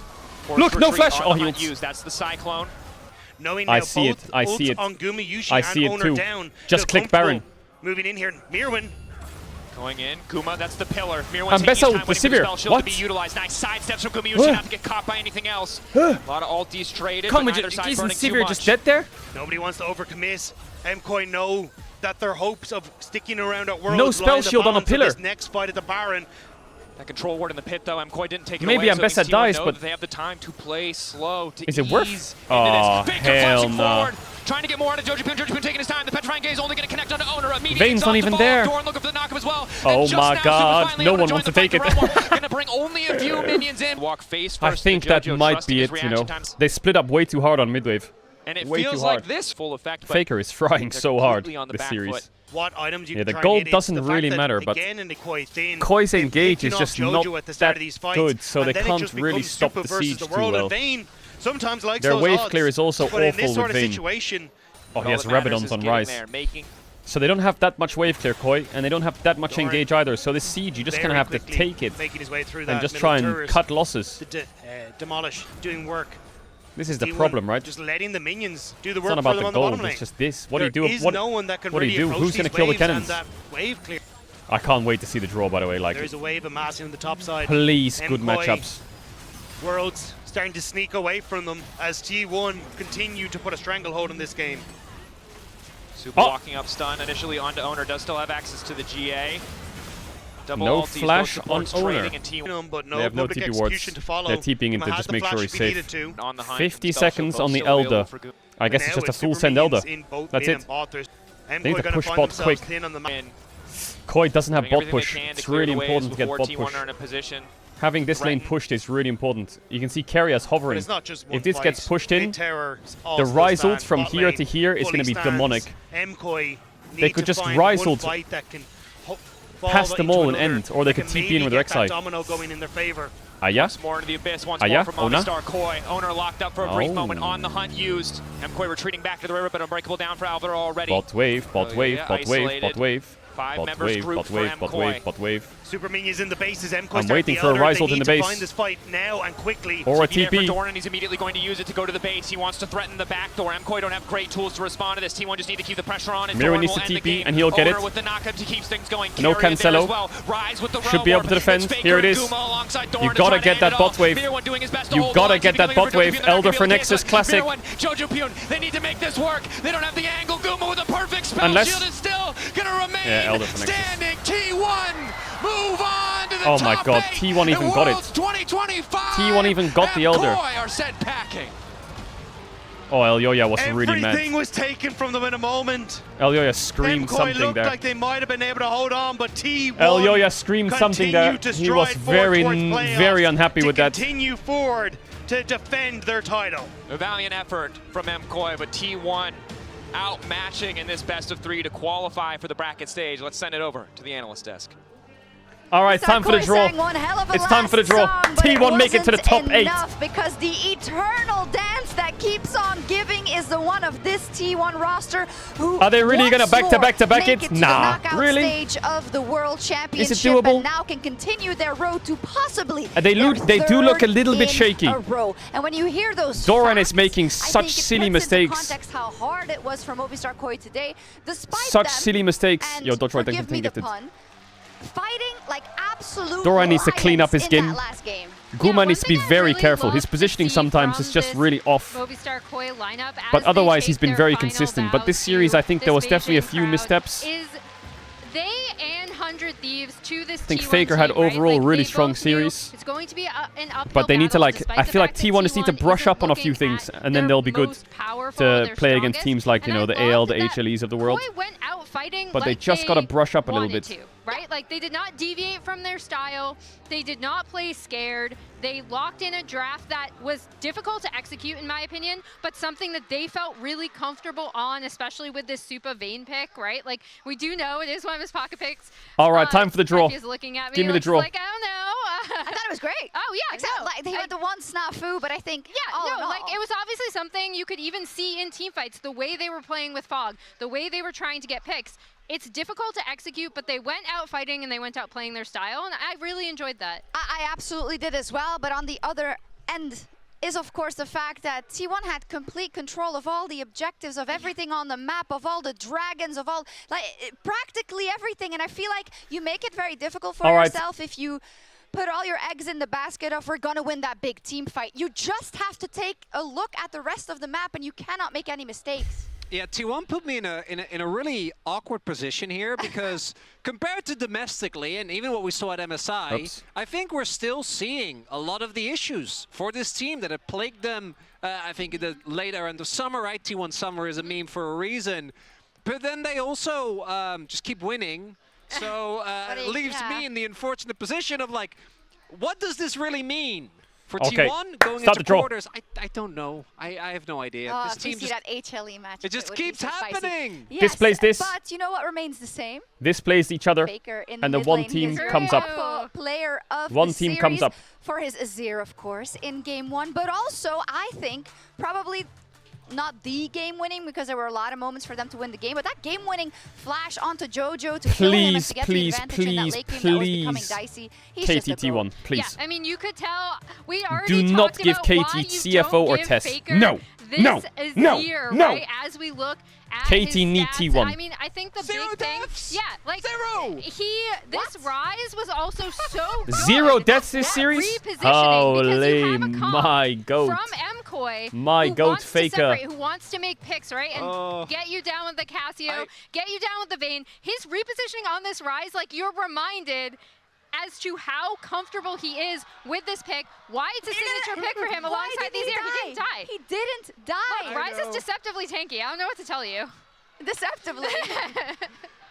Look, no flash! Oh, he ults. That's the Cyclone. I see it. I see it. I see it too. Just click Baron. Moving in here, Mirwin. Going in, Guma, that's the pillar. Mirwin I'm taking with the Sivir. What? To be utilized. Nice side steps from Guma. You should have to get caught by anything else. A lot of ultis traded, but neither side burning too Sivir much. just dead there? Nobody wants to overcommit. MKoi know that their hopes of sticking around at Worlds no spell shield on a pillar. This next fight at the Baron. That control ward in the pit, though, MKoi didn't take it Maybe away. Ambessa dies, but they have the time to play slow to is it worth? Ease Oh, Faker hell flashing no. forward, trying to get more out of Jojopyun. Jojopyun taking his time. The Petrifying Gaze only going to connect onto Owner immediately. Vayne's not even there. Dorn looking for the knockup as well. Oh my god, no one wants to take it. Going to bring only a few minions in. Walk face first. I think that might be it, you know. They split up way too hard on midwave. And it way feels like this full effect. Faker is frying so hard this series. What items you yeah, can the try gold and hit doesn't is the really fact matter, that, but again, in the Koi's engage is just not that fights, good, so they can't really stop the siege too well. Vayne sometimes likes their those wave odds, clear is also but in awful this sort with of Vayne. situation, Oh, he has Rabadons on Rise. So they don't have that much wave clear, Koi, and they don't have that much engage either. So this siege, you just kind of have to take it and just try and cut losses. Demolish, doing work. This is the problem, right? Just letting the minions do the work it's not about for them the on gold, the bottom lane. it's just this. What do you do? What do you do? Who's going to kill the cannons? Wave clear. I can't wait to see the draw, by the way. Like, there's a wave amassing on the top side. Please, good matchups. Worlds starting to sneak away from them as T1 continue to put a stranglehold on this game. Supa walking up stun initially onto Owner, does still have access to the GA. Double no ultis, flash on Owner. But no they have no TP wards. They're TPing him to just make sure he's safe. 50 seconds on the Elder. I guess it's just a full send Elder. That's it. They need to push bot quick. Koi doesn't have bot push. It's really important to get bot push. Having this lane pushed is really important. You can see Keria hovering. If this gets pushed in, the Rise ult from here to here is going to be demonic. They could just Rise ult past them all and end, or they could TP in with their Rek'Sai. Aya? More into the abyss once more from Movistar Koi. Owner locked up for a brief moment on the hunt used. MKoi retreating back to the river, but unbreakable down for Alvaro already. Bot wave, bot wave, bot wave, bot wave. Five members group for MKoi. Bot wave. Super minions in the bases. I'm waiting for a Rise ult in the base. Find this fight now and quickly. Or a TP. Dorn, and he's immediately going to use it to go to the base. He wants to threaten the back door. MKoi don't have great tools to respond to this. T1 just need to keep the pressure on. Mirror needs to TP and he'll get it. With the knockup to keep things going. No Cancelo. Rise with the should be able to defend. Here it is. You gotta get that bot wave. You gotta get that bot wave. Elder for Nexus Classic. Jojopyun, they need to make this work. They don't have the angle. Guma with a perfect spell shield is still gonna remain standing. T1 move on to the oh my god, T1 even got it. T1 even got the Elder. Are set packing. Oh, Elyoya was really mad. Everything was taken from them in a moment. Elyoya screamed something looked there. Like they might have been able to hold on, but T1 Elyoya screamed something there. He was very unhappy with that. Continue forward to defend their title. A valiant effort from MKoi, but T1 outmatching in this best of 3 to qualify for the bracket stage. Let's send it over to the analyst desk. All right, time for the draw. It's time for the draw. T1 make it to the top 8. Because the eternal dance that keeps on giving is the one of this T1 roster who are they really going to back-to-back it? Nah, really? Stage of the World Championship, is it doable? And now can continue their road to possibly they do look a little bit shaky. And when you hear those Doran is making such silly mistakes. Context how hard it was for Movistar Koi today. Despite such silly mistakes. Yo, Dodge right, forgive me the pun. Fighting like absolute Dora needs to clean up his game. Guma needs to be very careful. His positioning sometimes is just really off. But otherwise, he's been very consistent. But this series, I think there was definitely a few missteps. They and 100 Thieves to this I think T1 Faker had team, right? overall like, really strong series. It's going to be an uphill but they need to battle, I feel like T1 just need to brush up on a few things, and then they'll be good to play against teams like, you know, the AL, the HLEs of the world. Went out fighting but like they just gotta brush up a little bit. Right? Like, they did not deviate from their style. They did not play scared. They locked in a draft that was difficult to execute, in my opinion, but something that they felt really comfortable on, especially with this Supa Vayne pick, right? Like, we do know it is one of his pocket picks. All right, time for the draw. He's looking at me. Give me the draw. Like, I don't know. I thought it was great. Oh, yeah. Except, no, like, they had the one snafu, but I think, like, it was obviously something you could even see in teamfights, the way they were playing with Fog, the way they were trying to get picks. It's difficult to execute, but they went out fighting and they went out playing their style, and I really enjoyed that. I absolutely did as well, but on the other end is, of course, the fact that T1 had complete control of all the objectives, of everything on the map, of all the dragons, of all, like, practically everything, and I feel like you make it very difficult for yourself if you put all your eggs in the basket of we're gonna win that big team fight. You just have to take a look at the rest of the map, and you cannot make any mistakes. Yeah, T1 put me in a really awkward position here because compared to domestically and even what we saw at MSI, I think we're still seeing a lot of the issues for this team that have plagued them, I think, in the later end of summer, right? T1 summer is a meme for a reason. But then they also just keep winning. So it leaves me in the unfortunate position of like, what does this really mean? For T1 going into quarters, I don't know. I have no idea. Oh, this team see that HLE match. It just keeps happening. Yes, this plays this. But you know what remains the same? This plays each other. Faker in and the one team comes up. Player of one team comes up. For his Azir, of course, in game 1. But also, I think, probably not the game winning, because there were a lot of moments for them to win the game, but that game winning flash onto Jojo to kill him and to get the advantage in that late game that was becoming dicey. He's KTT1, please. Yeah, I mean, you could tell we already do not give KT CFO or Tess. No. This is here, right? As we look at KT need T1. I mean, I think the big thing, like this rise was also so good. 0 deaths this series? Holy my goat. From MKOI, my goat Faker. Who wants to make picks, right? And get you down with the Casio, get you down with the Vayne. His repositioning on this rise, like, you're reminded as to how comfortable he is with this pick, why it's a signature pick for him alongside these here. He didn't die. He didn't die. Look, Rise is deceptively tanky. I don't know what to tell you. Deceptively.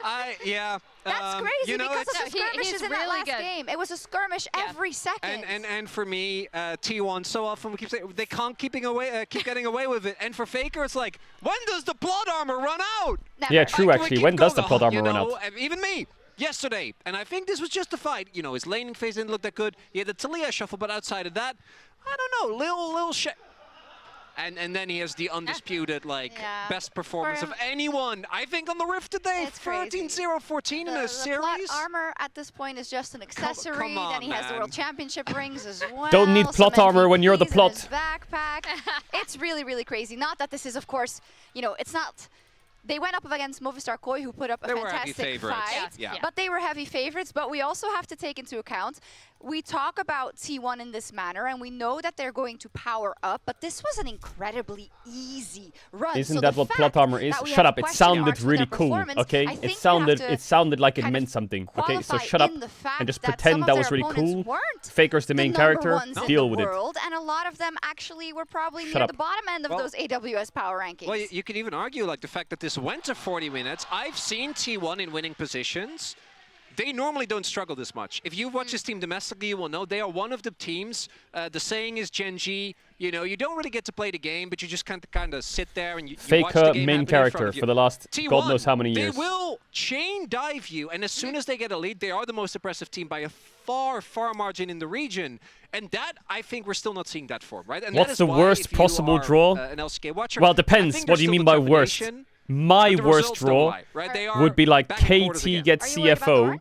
That's crazy, you know, because of the skirmishes in that last game. It was a skirmish every second. And for me, T1, so often we keep saying they can't keep getting away with it. And for Faker, it's like, when does the plot armor run out? Never. Yeah, true, actually. When does the plot armor run out? Even me. Yesterday, and I think this was justified. You know, his laning phase didn't look that good. He had the Talia shuffle, but outside of that, I don't know, little shit. And then he has the undisputed, best performance of anyone, I think, on the Rift today. 13-0-14 in a series. The plot armor at this point is just an accessory. Come on, then he has the World Championship rings as well. Don't need plot armor when you're the plot. Backpack. It's really, really crazy. Not that this is, of course, you know, it's not. They went up against Movistar Koi, who put up a fantastic fight, but they were heavy favorites. But we also have to take into account, we talk about T1 in this manner, and we know that they're going to power up, but this was an incredibly easy run. Isn't that what plot armor is? Shut up, it sounded really cool, okay? It sounded like it meant something, okay? So shut up and just pretend that was really cool. Faker's the main character, deal with it. And a lot of them actually were probably near the bottom end of those AWS power rankings. Well, you could even argue, like, the fact that this went to 40 minutes. I've seen T1 in winning positions. They normally don't struggle this much. If you've watched this team domestically, you will know they are one of the teams. The saying is Gen G. You know, you don't really get to play the game, but you just kind of sit there and you watch the game main character for the last T1, God knows how many years. They will chain dive you, and as soon as they get a lead, they are the most oppressive team by a far margin in the region. And that, I think, we're still not seeing that form, right? And what's the worst possible draw? An LCK watcher, well, it depends. What do you mean by worst? My worst draw would be like KT gets CFO.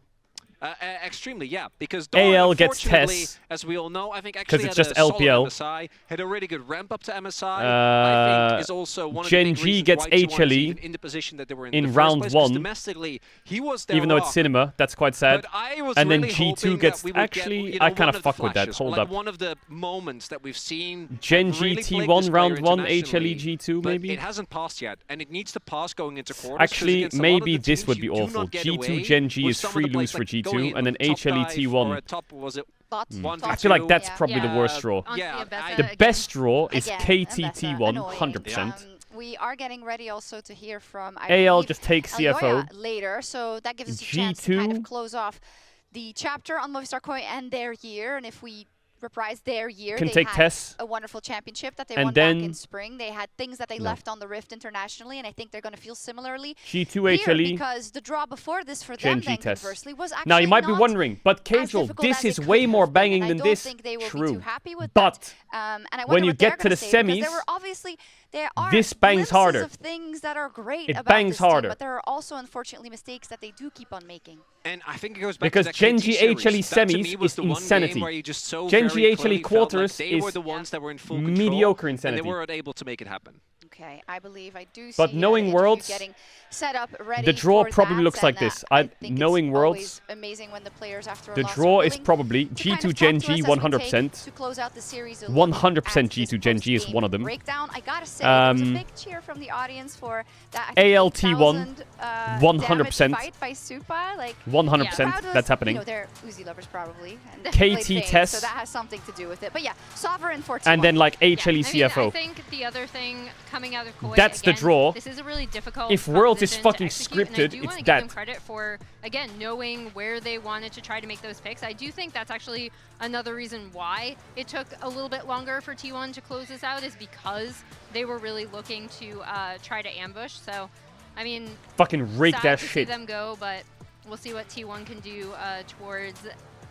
Extremely, yeah, because AL gets Tess, as we all know, I think actually it's just LPL. MSI, had a really good ramp up to MSI. I think is also one of the big Gen G gets HLE in the position that they were in round place, 1. Domestically, he was there even though it's cinema, that's quite sad. And then G2 gets actually, I kind of fuck with that. Hold up. One of the moments that we've seen. Gen G T1 round 1 HLE G2 maybe. It hasn't passed yet, and it needs to pass going into quarters. Actually, maybe this would be awful. G2 Gen G is free lose for G2, and then HLE T1. I feel like that's probably the worst draw. The best draw is KT T1, 100%. we are getting ready also to hear from AL just takes CFO later, so that gives us a chance to kind of close off the chapter on Movistar KOI and their year. And if we reprise their year, they had a wonderful championship that they won back in spring. They had things that they left on the Rift internationally, and I think they're going to feel similarly G2 here HLE, because the draw before this for them then conversely was actually now you might be wondering, but Caedrel, this is way more banging than this. True, but when you get to the semis, this bangs harder. Of things that are great it bangs harder. But there are also unfortunately mistakes that they do keep on making. And I think it goes back because to Genji HLE semis is insanity. Genji HLE quarters like is the ones that were in full mediocre insanity. And they weren't able to make it happen. Okay, I believe I do see but knowing Worlds, getting set up ready the draw for probably that, looks like this. Knowing Worlds, amazing when the players after the draw is probably G2 Genji 100%. To close out the series 100% G2 Genji is one of them. Breakdown. I gotta say, there was a big cheer from the audience for that. ALT1, 100%. Fight by Supa, like 100%. That's happening. You know, they're Uzi lovers probably. And KT Test. So that has something to do with it. But yeah, Sovereign 14. And then like HLE CFO. I think the other thing coming out of KOI, that's again, the draw. This is a really difficult if Worlds is fucking scripted, it's that. Give them credit for, again, knowing where they wanted to try to make those picks. I do think that's actually another reason why it took a little bit longer for T1 to close this out, is because they were really looking to try to ambush. So, I mean, fucking rake that shit. See them go, but we'll see what T1 can do towards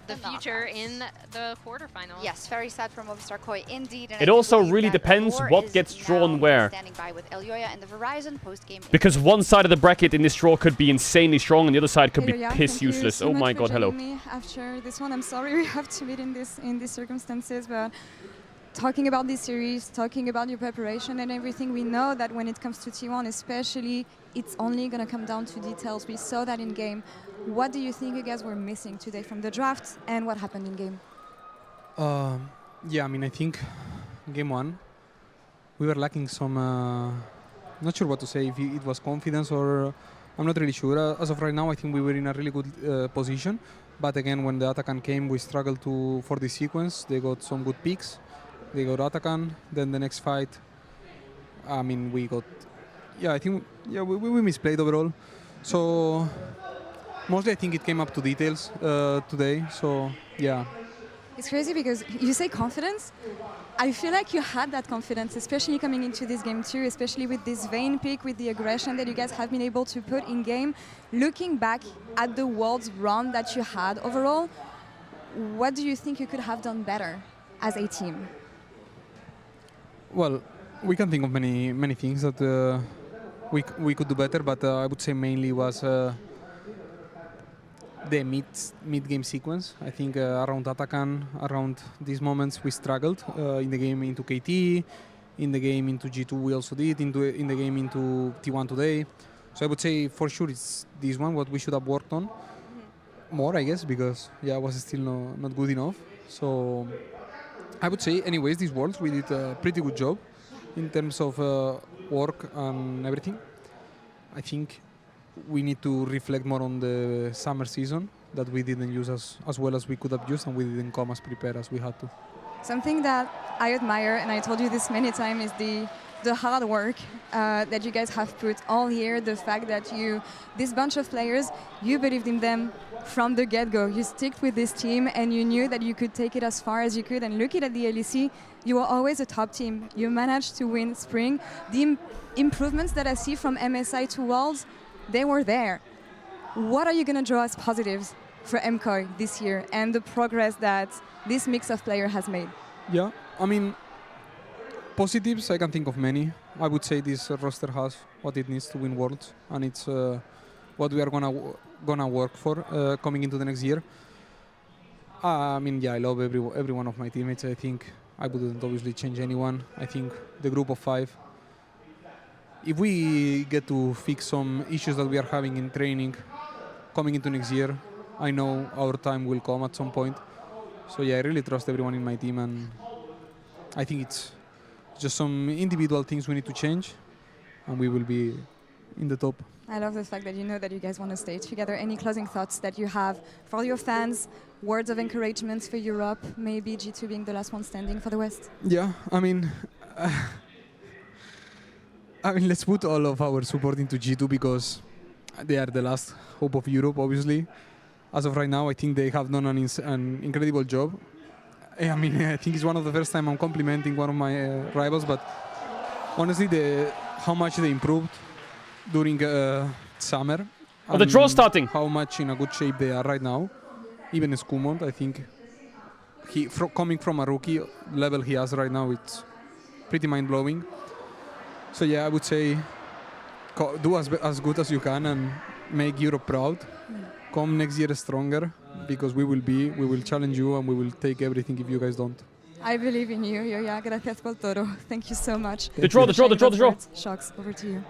the future in the quarterfinals. Yes, very sad for Movistar KOI indeed. And it also really depends what gets drawn where. Standing by with Elyoya and the Verizon post-game. Because one side of the bracket in this draw could be insanely strong, and the other side could be piss useless. So oh my god, hello. Me after this one, I'm sorry we have to meet in these circumstances, but talking about this series, talking about your preparation and everything, we know that when it comes to T1 especially, it's only going to come down to details. We saw that in game. What do you think you guys were missing today from the draft, and what happened in game? Yeah, I mean, I think game one, we were lacking some, not sure what to say, if it was confidence or, I'm not really sure. As of right now, I think we were in a really good position. But again, when the Atakan came, we struggled for this sequence. They got some good picks. They got Atakan. Then the next fight, I mean, we got, yeah, I think, yeah, we misplayed overall. So mostly I think it came up to details today. So yeah. It's crazy because you say confidence. I feel like you had that confidence, especially coming into this game too, especially with this Vayne pick, with the aggression that you guys have been able to put in game. Looking back at the Worlds run that you had overall, what do you think you could have done better as a team? Well, we can think of many things that we could do better, but I would say mainly was the mid-game sequence. I think around Atakan, around these moments, we struggled in the game into KT, in the game into G2 we also did, in the game into T1 today. So I would say for sure it's this one what we should have worked on more, I guess, because yeah, it was still not good enough. So I would say anyways, these Worlds we did a pretty good job in terms of work and everything. I think we need to reflect more on the summer season that we didn't use as well as we could have used, and we didn't come as prepared as we had to. Something that I admire, and I told you this many times, is the hard work that you guys have put all year, the fact that this bunch of players, you believed in them from the get-go. You sticked with this team and you knew that you could take it as far as you could, and looking at the LEC, you were always a top team. You managed to win Spring. The improvements that I see from MSI to Worlds, they were there. What are you going to draw as positives for MKOI this year and the progress that this mix of players has made? Yeah, I mean, positives, I can think of many. I would say this roster has what it needs to win Worlds, and it's what we are gonna work for coming into the next year. I mean, yeah, I love every one of my teammates. I think I wouldn't obviously change anyone. I think the group of 5, if we get to fix some issues that we are having in training coming into next year, I know our time will come at some point. So yeah, I really trust everyone in my team, and I think it's just some individual things we need to change, and we will be in the top. I love the fact that you know that you guys want to stay together. Any closing thoughts that you have for your fans, words of encouragement for Europe, maybe G2 being the last one standing for the West? Yeah, I mean, I mean, let's put all of our support into G2 because they are the last hope of Europe, obviously. As of right now, I think they have done an incredible job. I mean, I think it's one of the first time I'm complimenting one of my rivals, but honestly, how much they improved during summer. Oh, the draw starting. How much in a good shape they are right now. Even Skumond, I think, coming from a rookie level he has right now, it's pretty mind-blowing. So yeah, I would say do as good as you can and make Europe proud. Come next year stronger, because we will challenge you and we will take everything if you guys don't. I believe in you, Yoya. Gracias por todo. Thank you so much. The draw. Shox, over to you.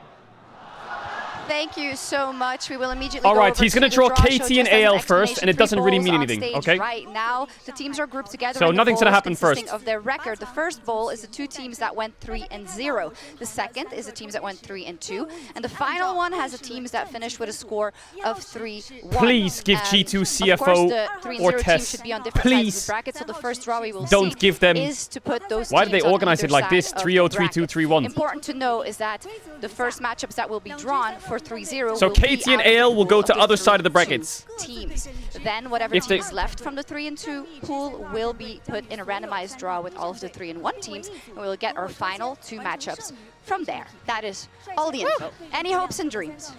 Thank you so much. We will immediately All go right, over he's to going to the draw draw show KT just and as an AL first, explanation. and it doesn't really mean Three anything, bowls on stage okay? Right now, the teams are grouped together. So and the nothing's gonna bowls happen consisting first. Of their record. The first bowl is the two teams that went 3-0. The second is the teams that went 3-2, and the final one has the teams that finished with a score of 3-1. Please give G2 CFO or Tess. Should be on different Please. sides of the bracket, so the first draw we will Don't see give them. is to put those Why do they teams on organize it either like this? side of 3-0, the bracket. 3-2, 3-1. Important to know is that the first matchups that will be drawn for 3-0 So will be KT and out of the AL will pool go to the other side of the 3-2 brackets. Teams. Then whatever If they- team is left from the 3-2 pool will be put in a randomized draw with all of the 3-1 teams, and we'll get our final two matchups from there. That is all the info. Any hopes and dreams?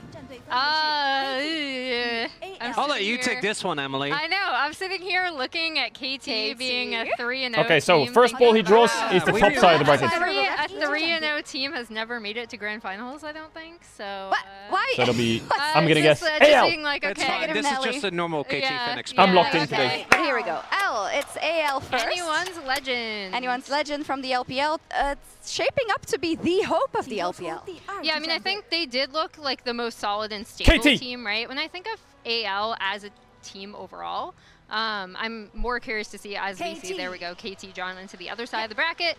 I'll let you take this one, Emily. I know. I'm sitting here looking at KT being a 3-0 Okay, so team, first ball he thinking draws about- is the we top do side of the that. bracket. A 3-0 team has never made it to grand finals, I don't think. So. What? Why? So it'll be, I'm going to guess, just AL! being like, It's okay, fine. This is just a normal KT Yeah, finish. I'm locked in okay. today. But here we go. L, it's AL first. Anyone's legend. Anyone's legend from the LPL. It's shaping up to be the hope of the LPL. Yeah, I mean, I think they did look like the most solid and stable KT. team, right? When I think of AL as a team overall, I'm more curious to see, as we see, there we go, KT drawn into the other side of the bracket.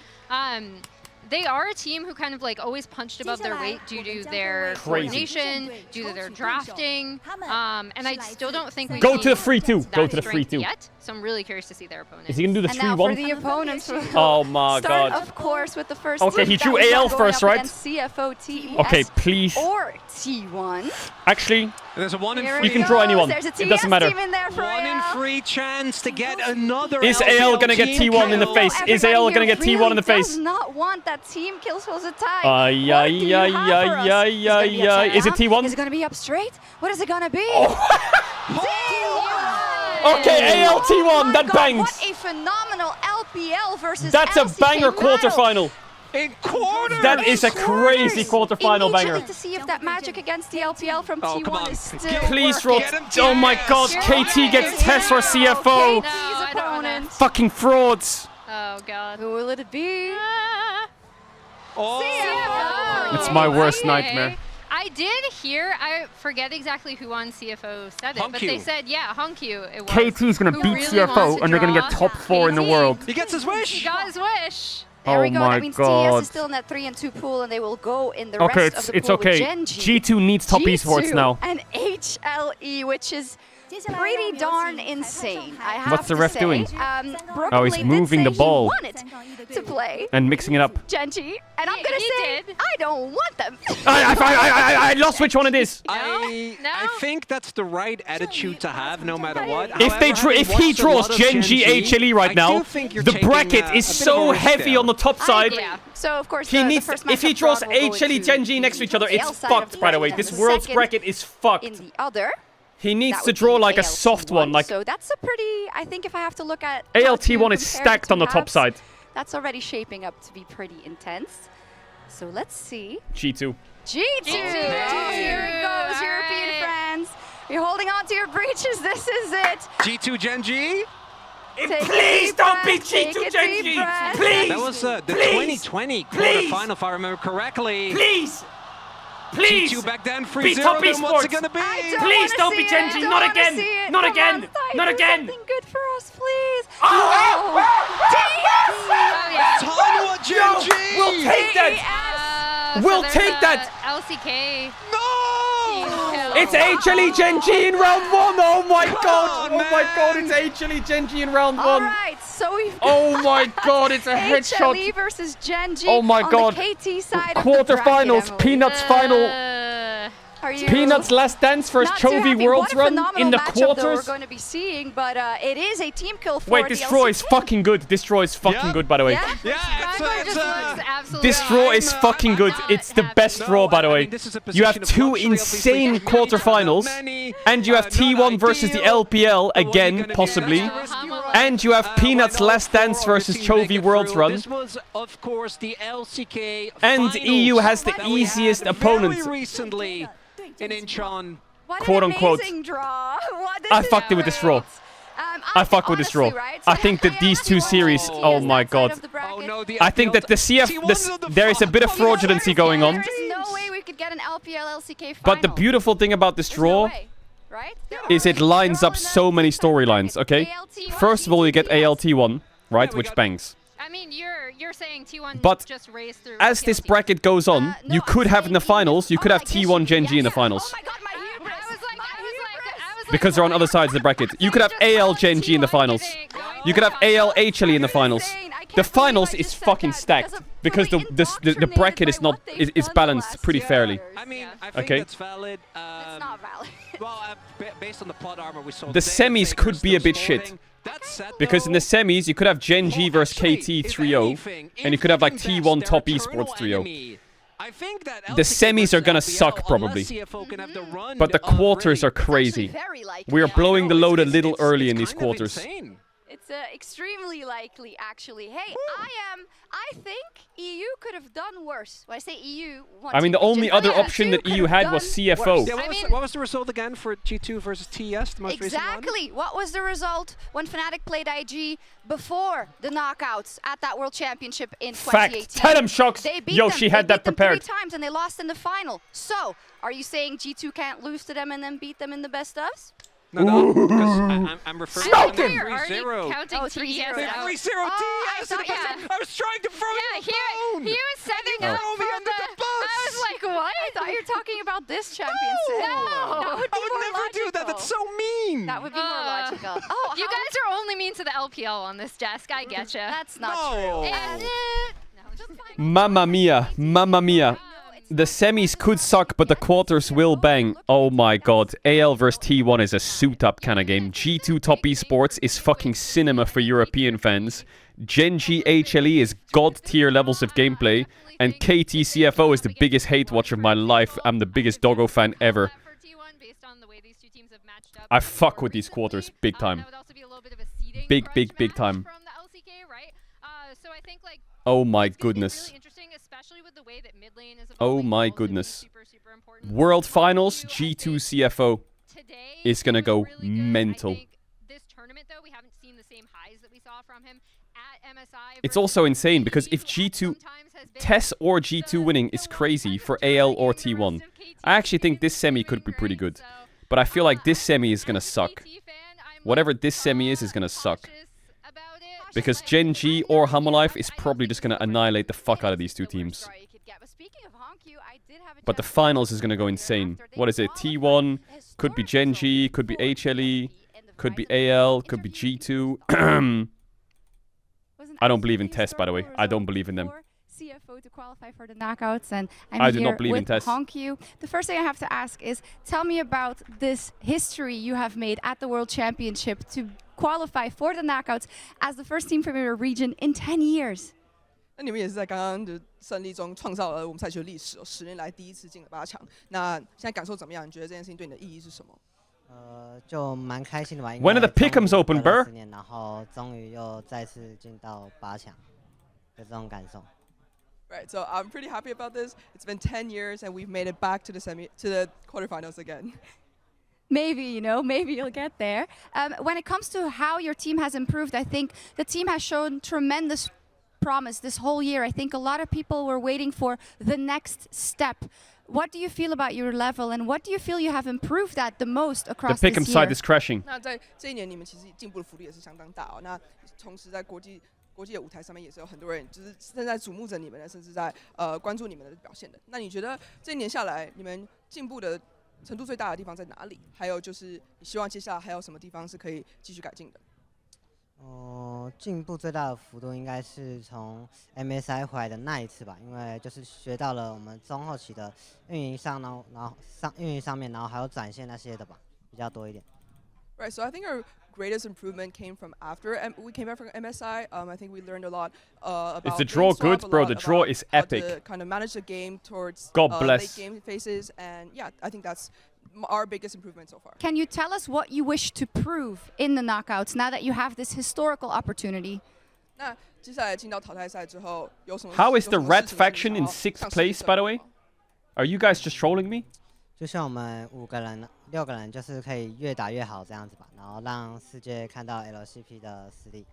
They are a team who kind of like always punched above their weight due to their coordination, due to their drafting, and I still don't think we've Go to seen the 3-2. that Go to the strength 3-2. yet. So I'm really curious to see their opponent. Is he going to do the And now for 3-1? the opponents. Oh my Start, god. of course, with the first Okay, team he that drew we got AL going first, up right? against CFO, TES, Okay, please. or T1. Actually, There's a 1 in Here 3. you can we draw go. anyone. There's a It doesn't TES matter. team in there for 1 in AL. 3 chance to get another Is LPL AL gonna get team T1 in the kill. face? Is Everybody AL gonna here get T1 in the really face? does not want that team kills was a tie. Ay, What do ay, you ay, have for ay, us? ay, Is it gonna be ay, upside ay. Is it down? T1? Is it going to be up straight? What is it going to be? Okay, AL T1, Oh that my God, bangs. What a phenomenal LPL versus That's a LCK banger battle. quarterfinal. In quarters! That is a crazy quarterfinal Immediately banger. to see if that magic against the LPL from Oh, come T1 on. is still Please working. roll. Oh my god, KT gets Tess or CFO. No, I KT's don't wanna. opponent. Fucking frauds. Oh god. Who will it be? Oh! It's my worst Okay. nightmare. I did hear, I forget exactly who on CFO said it, but they Hongkyu. said, yeah, Hongkyu it was. KT's gonna who beat really CFO wants to and they're gonna get draw top 4 in the KT. world. He gets his He wish! got his wish. There Oh we go. my That means god. TS is still in that 3-2 pool, and they will go in the Okay, rest of the it's pool with okay. Genji. G2 needs top esports G2 now. and HLE, which is pretty darn insane. I have What's the to ref say. doing? Broken Oh, he's Blade moving did the say ball. He wanted to play And mixing it up. Genji, and I'm He- gonna he say did. I don't want them. I lost which one it is. I think that's the right attitude to have, no matter what. If they However, if having he watched a draws lot of Genji HLE right I now, do think you're the taking bracket a is bit of a so risk heavy there. on the top side. Yeah. So of course He the needs first if he matchup draws Broad will go HLE into Genji next to each other, the it's AL side of fucked. the By the way, bracket, this and the world's second bracket is in fucked. the other. He needs That to would draw be like a ALT1. soft one, like So that's a pretty. I think if I have to look at ALT1 is stacked on the top side. That's already shaping up to be pretty intense. So let's see. G2. G2. Here it goes, European friends. You're holding on to your breeches. This is it. G2 Genji? Take a Please deep don't breath, be take a G2 deep Genji. breath. Please. That was the Please. 2020 Please. quarterfinal, if I remember correctly. Please. Please. G2 back then, Be 3-0, top then what's esports. it gonna be? I don't Please wanna don't be see Genji. it. Not Don't wanna again. see it. Not Come again. on, Ty, Not do again. Something good for us, please. Oh. Tanua Genji! We'll take that. So We'll there's take a that. LCK. No! team kill. It's HLE Genji in round 1. Oh my god. Oh my god. It's HLE Genji in round 1. All right, so we've got oh my god. It's a headshot. HLE versus Genji. Oh my god. On the KT side Quarterfinals. Peanuts final. Peanuts last dance first Chovy Worlds run in the quarters. We're going to be seeing, but it is a team kill for Wait, Destroy is fucking good. Destroy is fucking good, by the way. Destroy is fucking good. It's the best draw, by the way. You have 2 insane quarterfinals, and you have T1 versus the LPL again, possibly, and you have Peanuts last dance versus Chovy Worlds run. This was, of course, the LCK and EU has the easiest opponent. Recently. In Incheon, quote unquote. I fucked it with this draw. I fuck with this draw. I think that these 2 series, oh my god. I think that the CF, there is a bit of fraudulency going on. But the beautiful thing about this draw is it lines up so many storylines, okay? First of all, you get ALT1, right, which bangs. I mean, you're saying T1 but just raced through. As this bracket goes on, you could have in the finals, you could have T1 Genji in the finals. Because they're on other sides of the bracket. You could have AL Genji in the finals. You could have AL HLE in the finals. The finals is fucking stacked because the bracket is not is balanced pretty fairly. I mean, I think that's valid. It's not valid. Well, based on the plot armor we saw, the semis could be a bit shit. Because in the semis, you could have Genji versus KT 3-0, and you could have like T1 top esports 3-0. The semis are gonna suck, probably. But the quarters are crazy. We are blowing the load a little early in these quarters. It's extremely likely, actually. Hey, I think EU could have done worse. When I say EU... I mean, the only other option that EU had was CFO. Yeah, what was the result again for G2 versus TES, the most recent one? Exactly. What was the result when Fnatic played IG before the knockouts at that World Championship in 2018? Fact. Tell them, Shocks. Yo, she had that prepared. 3 times and they lost in the final. So, are you saying G2 can't lose to them and then beat them in the best ofs? No, because I'm referring to 3-0. Oh, 3-0. 3-0 TS. I was trying to throw you the phone. He was setting up me under the bus. I was like, what? I thought you were talking about this championship. No. That would be I would never do that. That's so mean. That would be more logical. Oh, you guys are only mean to the LPL on this desk. I getcha. That's not true. Mamma mia. Mamma mia. The semis could suck, but the quarters will bang. Oh my god. AL versus T1 is a suit-up kind of game. G2 top esports is fucking cinema for European fans. Genji HLE is god-tier levels of gameplay. And KT CFO is the biggest hate watch of my life. I'm the biggest Doggo fan ever. I fuck with these quarters big time. Big time. Oh my goodness. Oh my goodness. World Finals, G2 CFO is gonna go mental. It's also insane because if G2, TES or G2 winning is crazy for AL or T1. I actually think this semi could be pretty good. But I feel like this semi is gonna suck. Whatever this semi is gonna suck. Because Genji or Hamalife is probably just gonna annihilate the fuck out of these 2 teams. But the finals is gonna go insane. What is it? T1, could be Genji, could be HLE, could be AL, could be G2. I don't believe in TES, by the way. I don't believe in them. CFO to qualify for the knockouts, and I do not believe in TES. Honkyu. The first thing I have to ask is, tell me about this history you have made at the World Championship to qualify for the knockouts as the first team from your region in 10 years. 那你们也是在刚刚的胜利中创造了我们赛区的历史，10年来第一次进了8强。那现在感受怎么样？你觉得这件事情对你的意义是什么？就蛮开心的吧。 When are the pick'ems open, Burr? 10年，然后终于又再次进到8强，有这种感受。 Right, so I'm pretty happy about this. It's been 10 years and we've made it back to the quarterfinals again. Maybe, you know, maybe you'll get there. When it comes to how your team has improved, I think the team has shown tremendous promise this whole year. I think a lot of people were waiting for the next step. What do you feel about your level, and what do you feel you have improved at the most across the this year? pick'em side is crashing. 那在这一年，你们其实进步的幅度也是相当大哦。那同时在国际的舞台上面，也是有很多人就是正在瞩目着你们的，甚至在关注你们的表现的。那你觉得这一年下来，你们进步的程度最大的地方在哪里？还有就是你希望接下来还有什么地方是可以继续改进的？进步最大的幅度应该是从 MSI 回来的那一次吧，因为就是学到了我们中后期的运营上，然后运营上面，然后还有展现那些的吧，比较多一点。Right, so I think our greatest improvement came from after we came back from MSI. I think we learned a lot about. Is the draw good, bro? The draw is epic. To kind of manage the game towards God bless. late game phases, and yeah, I think that's our biggest improvement so far. Can you tell us what you wish to prove in the knockouts now that you have this historical opportunity? 那接下来进到淘汰赛之后，有什么 How is the red faction in 6th place, by the way? Are you guys just trolling me? 就像我们5个人、6个人，就是可以越打越好这样子吧，然后让世界看到 LCP 的实力。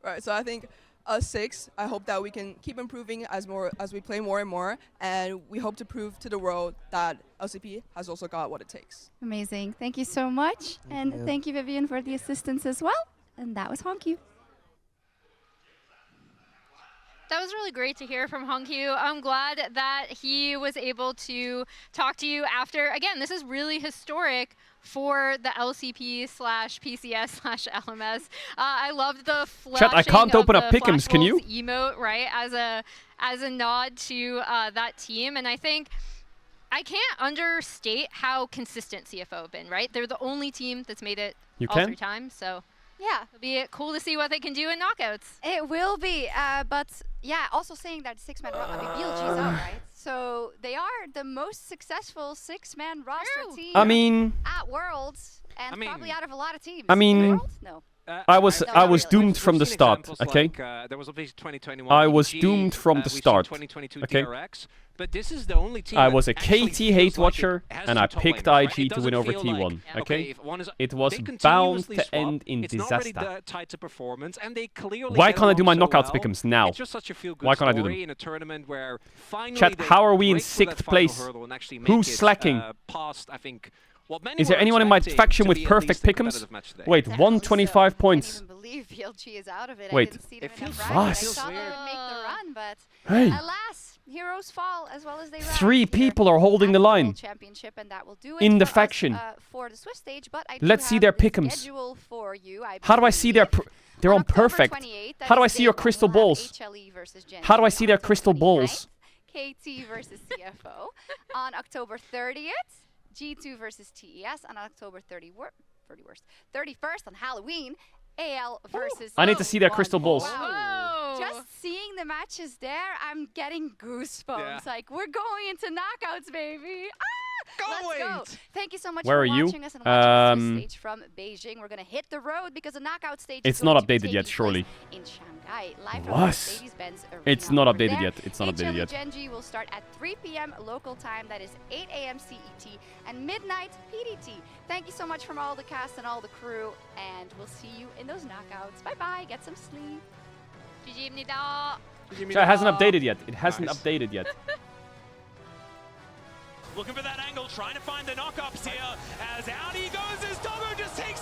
Right, so I think us 6, I hope that we can keep improving as we play more and more, and we hope to prove to the world that LCP has also got what it takes. Amazing. Thank you so much. Thank you, Vivian, for the assistance as well. And that was Honkyu. That was really great to hear from Honkyu. I'm glad that he was able to talk to you after. Again, this is really historic for the LCP/PCS/LMS. I loved the flashing Chat, I can't open up pick'ems, can you? Emote, right, as a nod to that team. And I think I can't understate how consistent CFO have been, right? They're the only team that's made it all 3 times, so. Yeah, it'll be cool to see what they can do in knockouts. It will be, but yeah, also saying that 6-man roster, I mean, BLG's out, right? So they are the most successful 6-man roster team at Worlds, and probably out of a lot of teams. I mean, Worlds? No. I was doomed from the start, okay? There was obviously 2021 I was doomed from the start, 2022 okay? DRX, but this is the only team I was a KT hate watcher, and I picked IG to win over T1, okay? It was bound to end in disaster. Why can't I do my knockouts pick'ems now? Why can't I do them? Chat, how are we in 6th place? Who's slacking? Is there anyone in my faction with perfect pick'ems? Wait, 125 points. I can't even believe BLG is out of it. Wait, I didn't see them it feels in the bracket. fast. I thought they would make the run, but Hey. alas, heroes fall as well as they rise. 3 people are holding the line Championship, and that will do it in the for faction. us, for the Swiss stage, but I do Let's see have their the pick'ems. schedule for you, How do I see their... They're on perfect. How do I see your crystal balls? How do I see their crystal balls? KT versus CFO. On October 30th, G2 versus TES. On October 31st on Halloween, AL versus... I need to see their crystal balls. Wow. Just seeing the matches there, I'm getting goosebumps. Yeah. Like, we're going into knockouts, baby. Let's go. Thank you so much Where for are you? watching us and watching the stage from Beijing. We're going to hit the road because the knockout stage It's is not going to be updated yet, taking surely. place in Shanghai, live from What? Mercedes-Benz Arena. It's not Over updated there, yet. It's not updated yet. Genji will start at 3 p.m. local time. That is 8 a.m. CET and midnight PDT. Thank you so much from all the cast and all the crew, and we'll see you in those knockouts. Bye-bye. Get some sleep. GG입니다. It hasn't updated yet. It hasn't updated yet. Looking for that angle, trying to find the knockups here. As out he goes as Togo just takes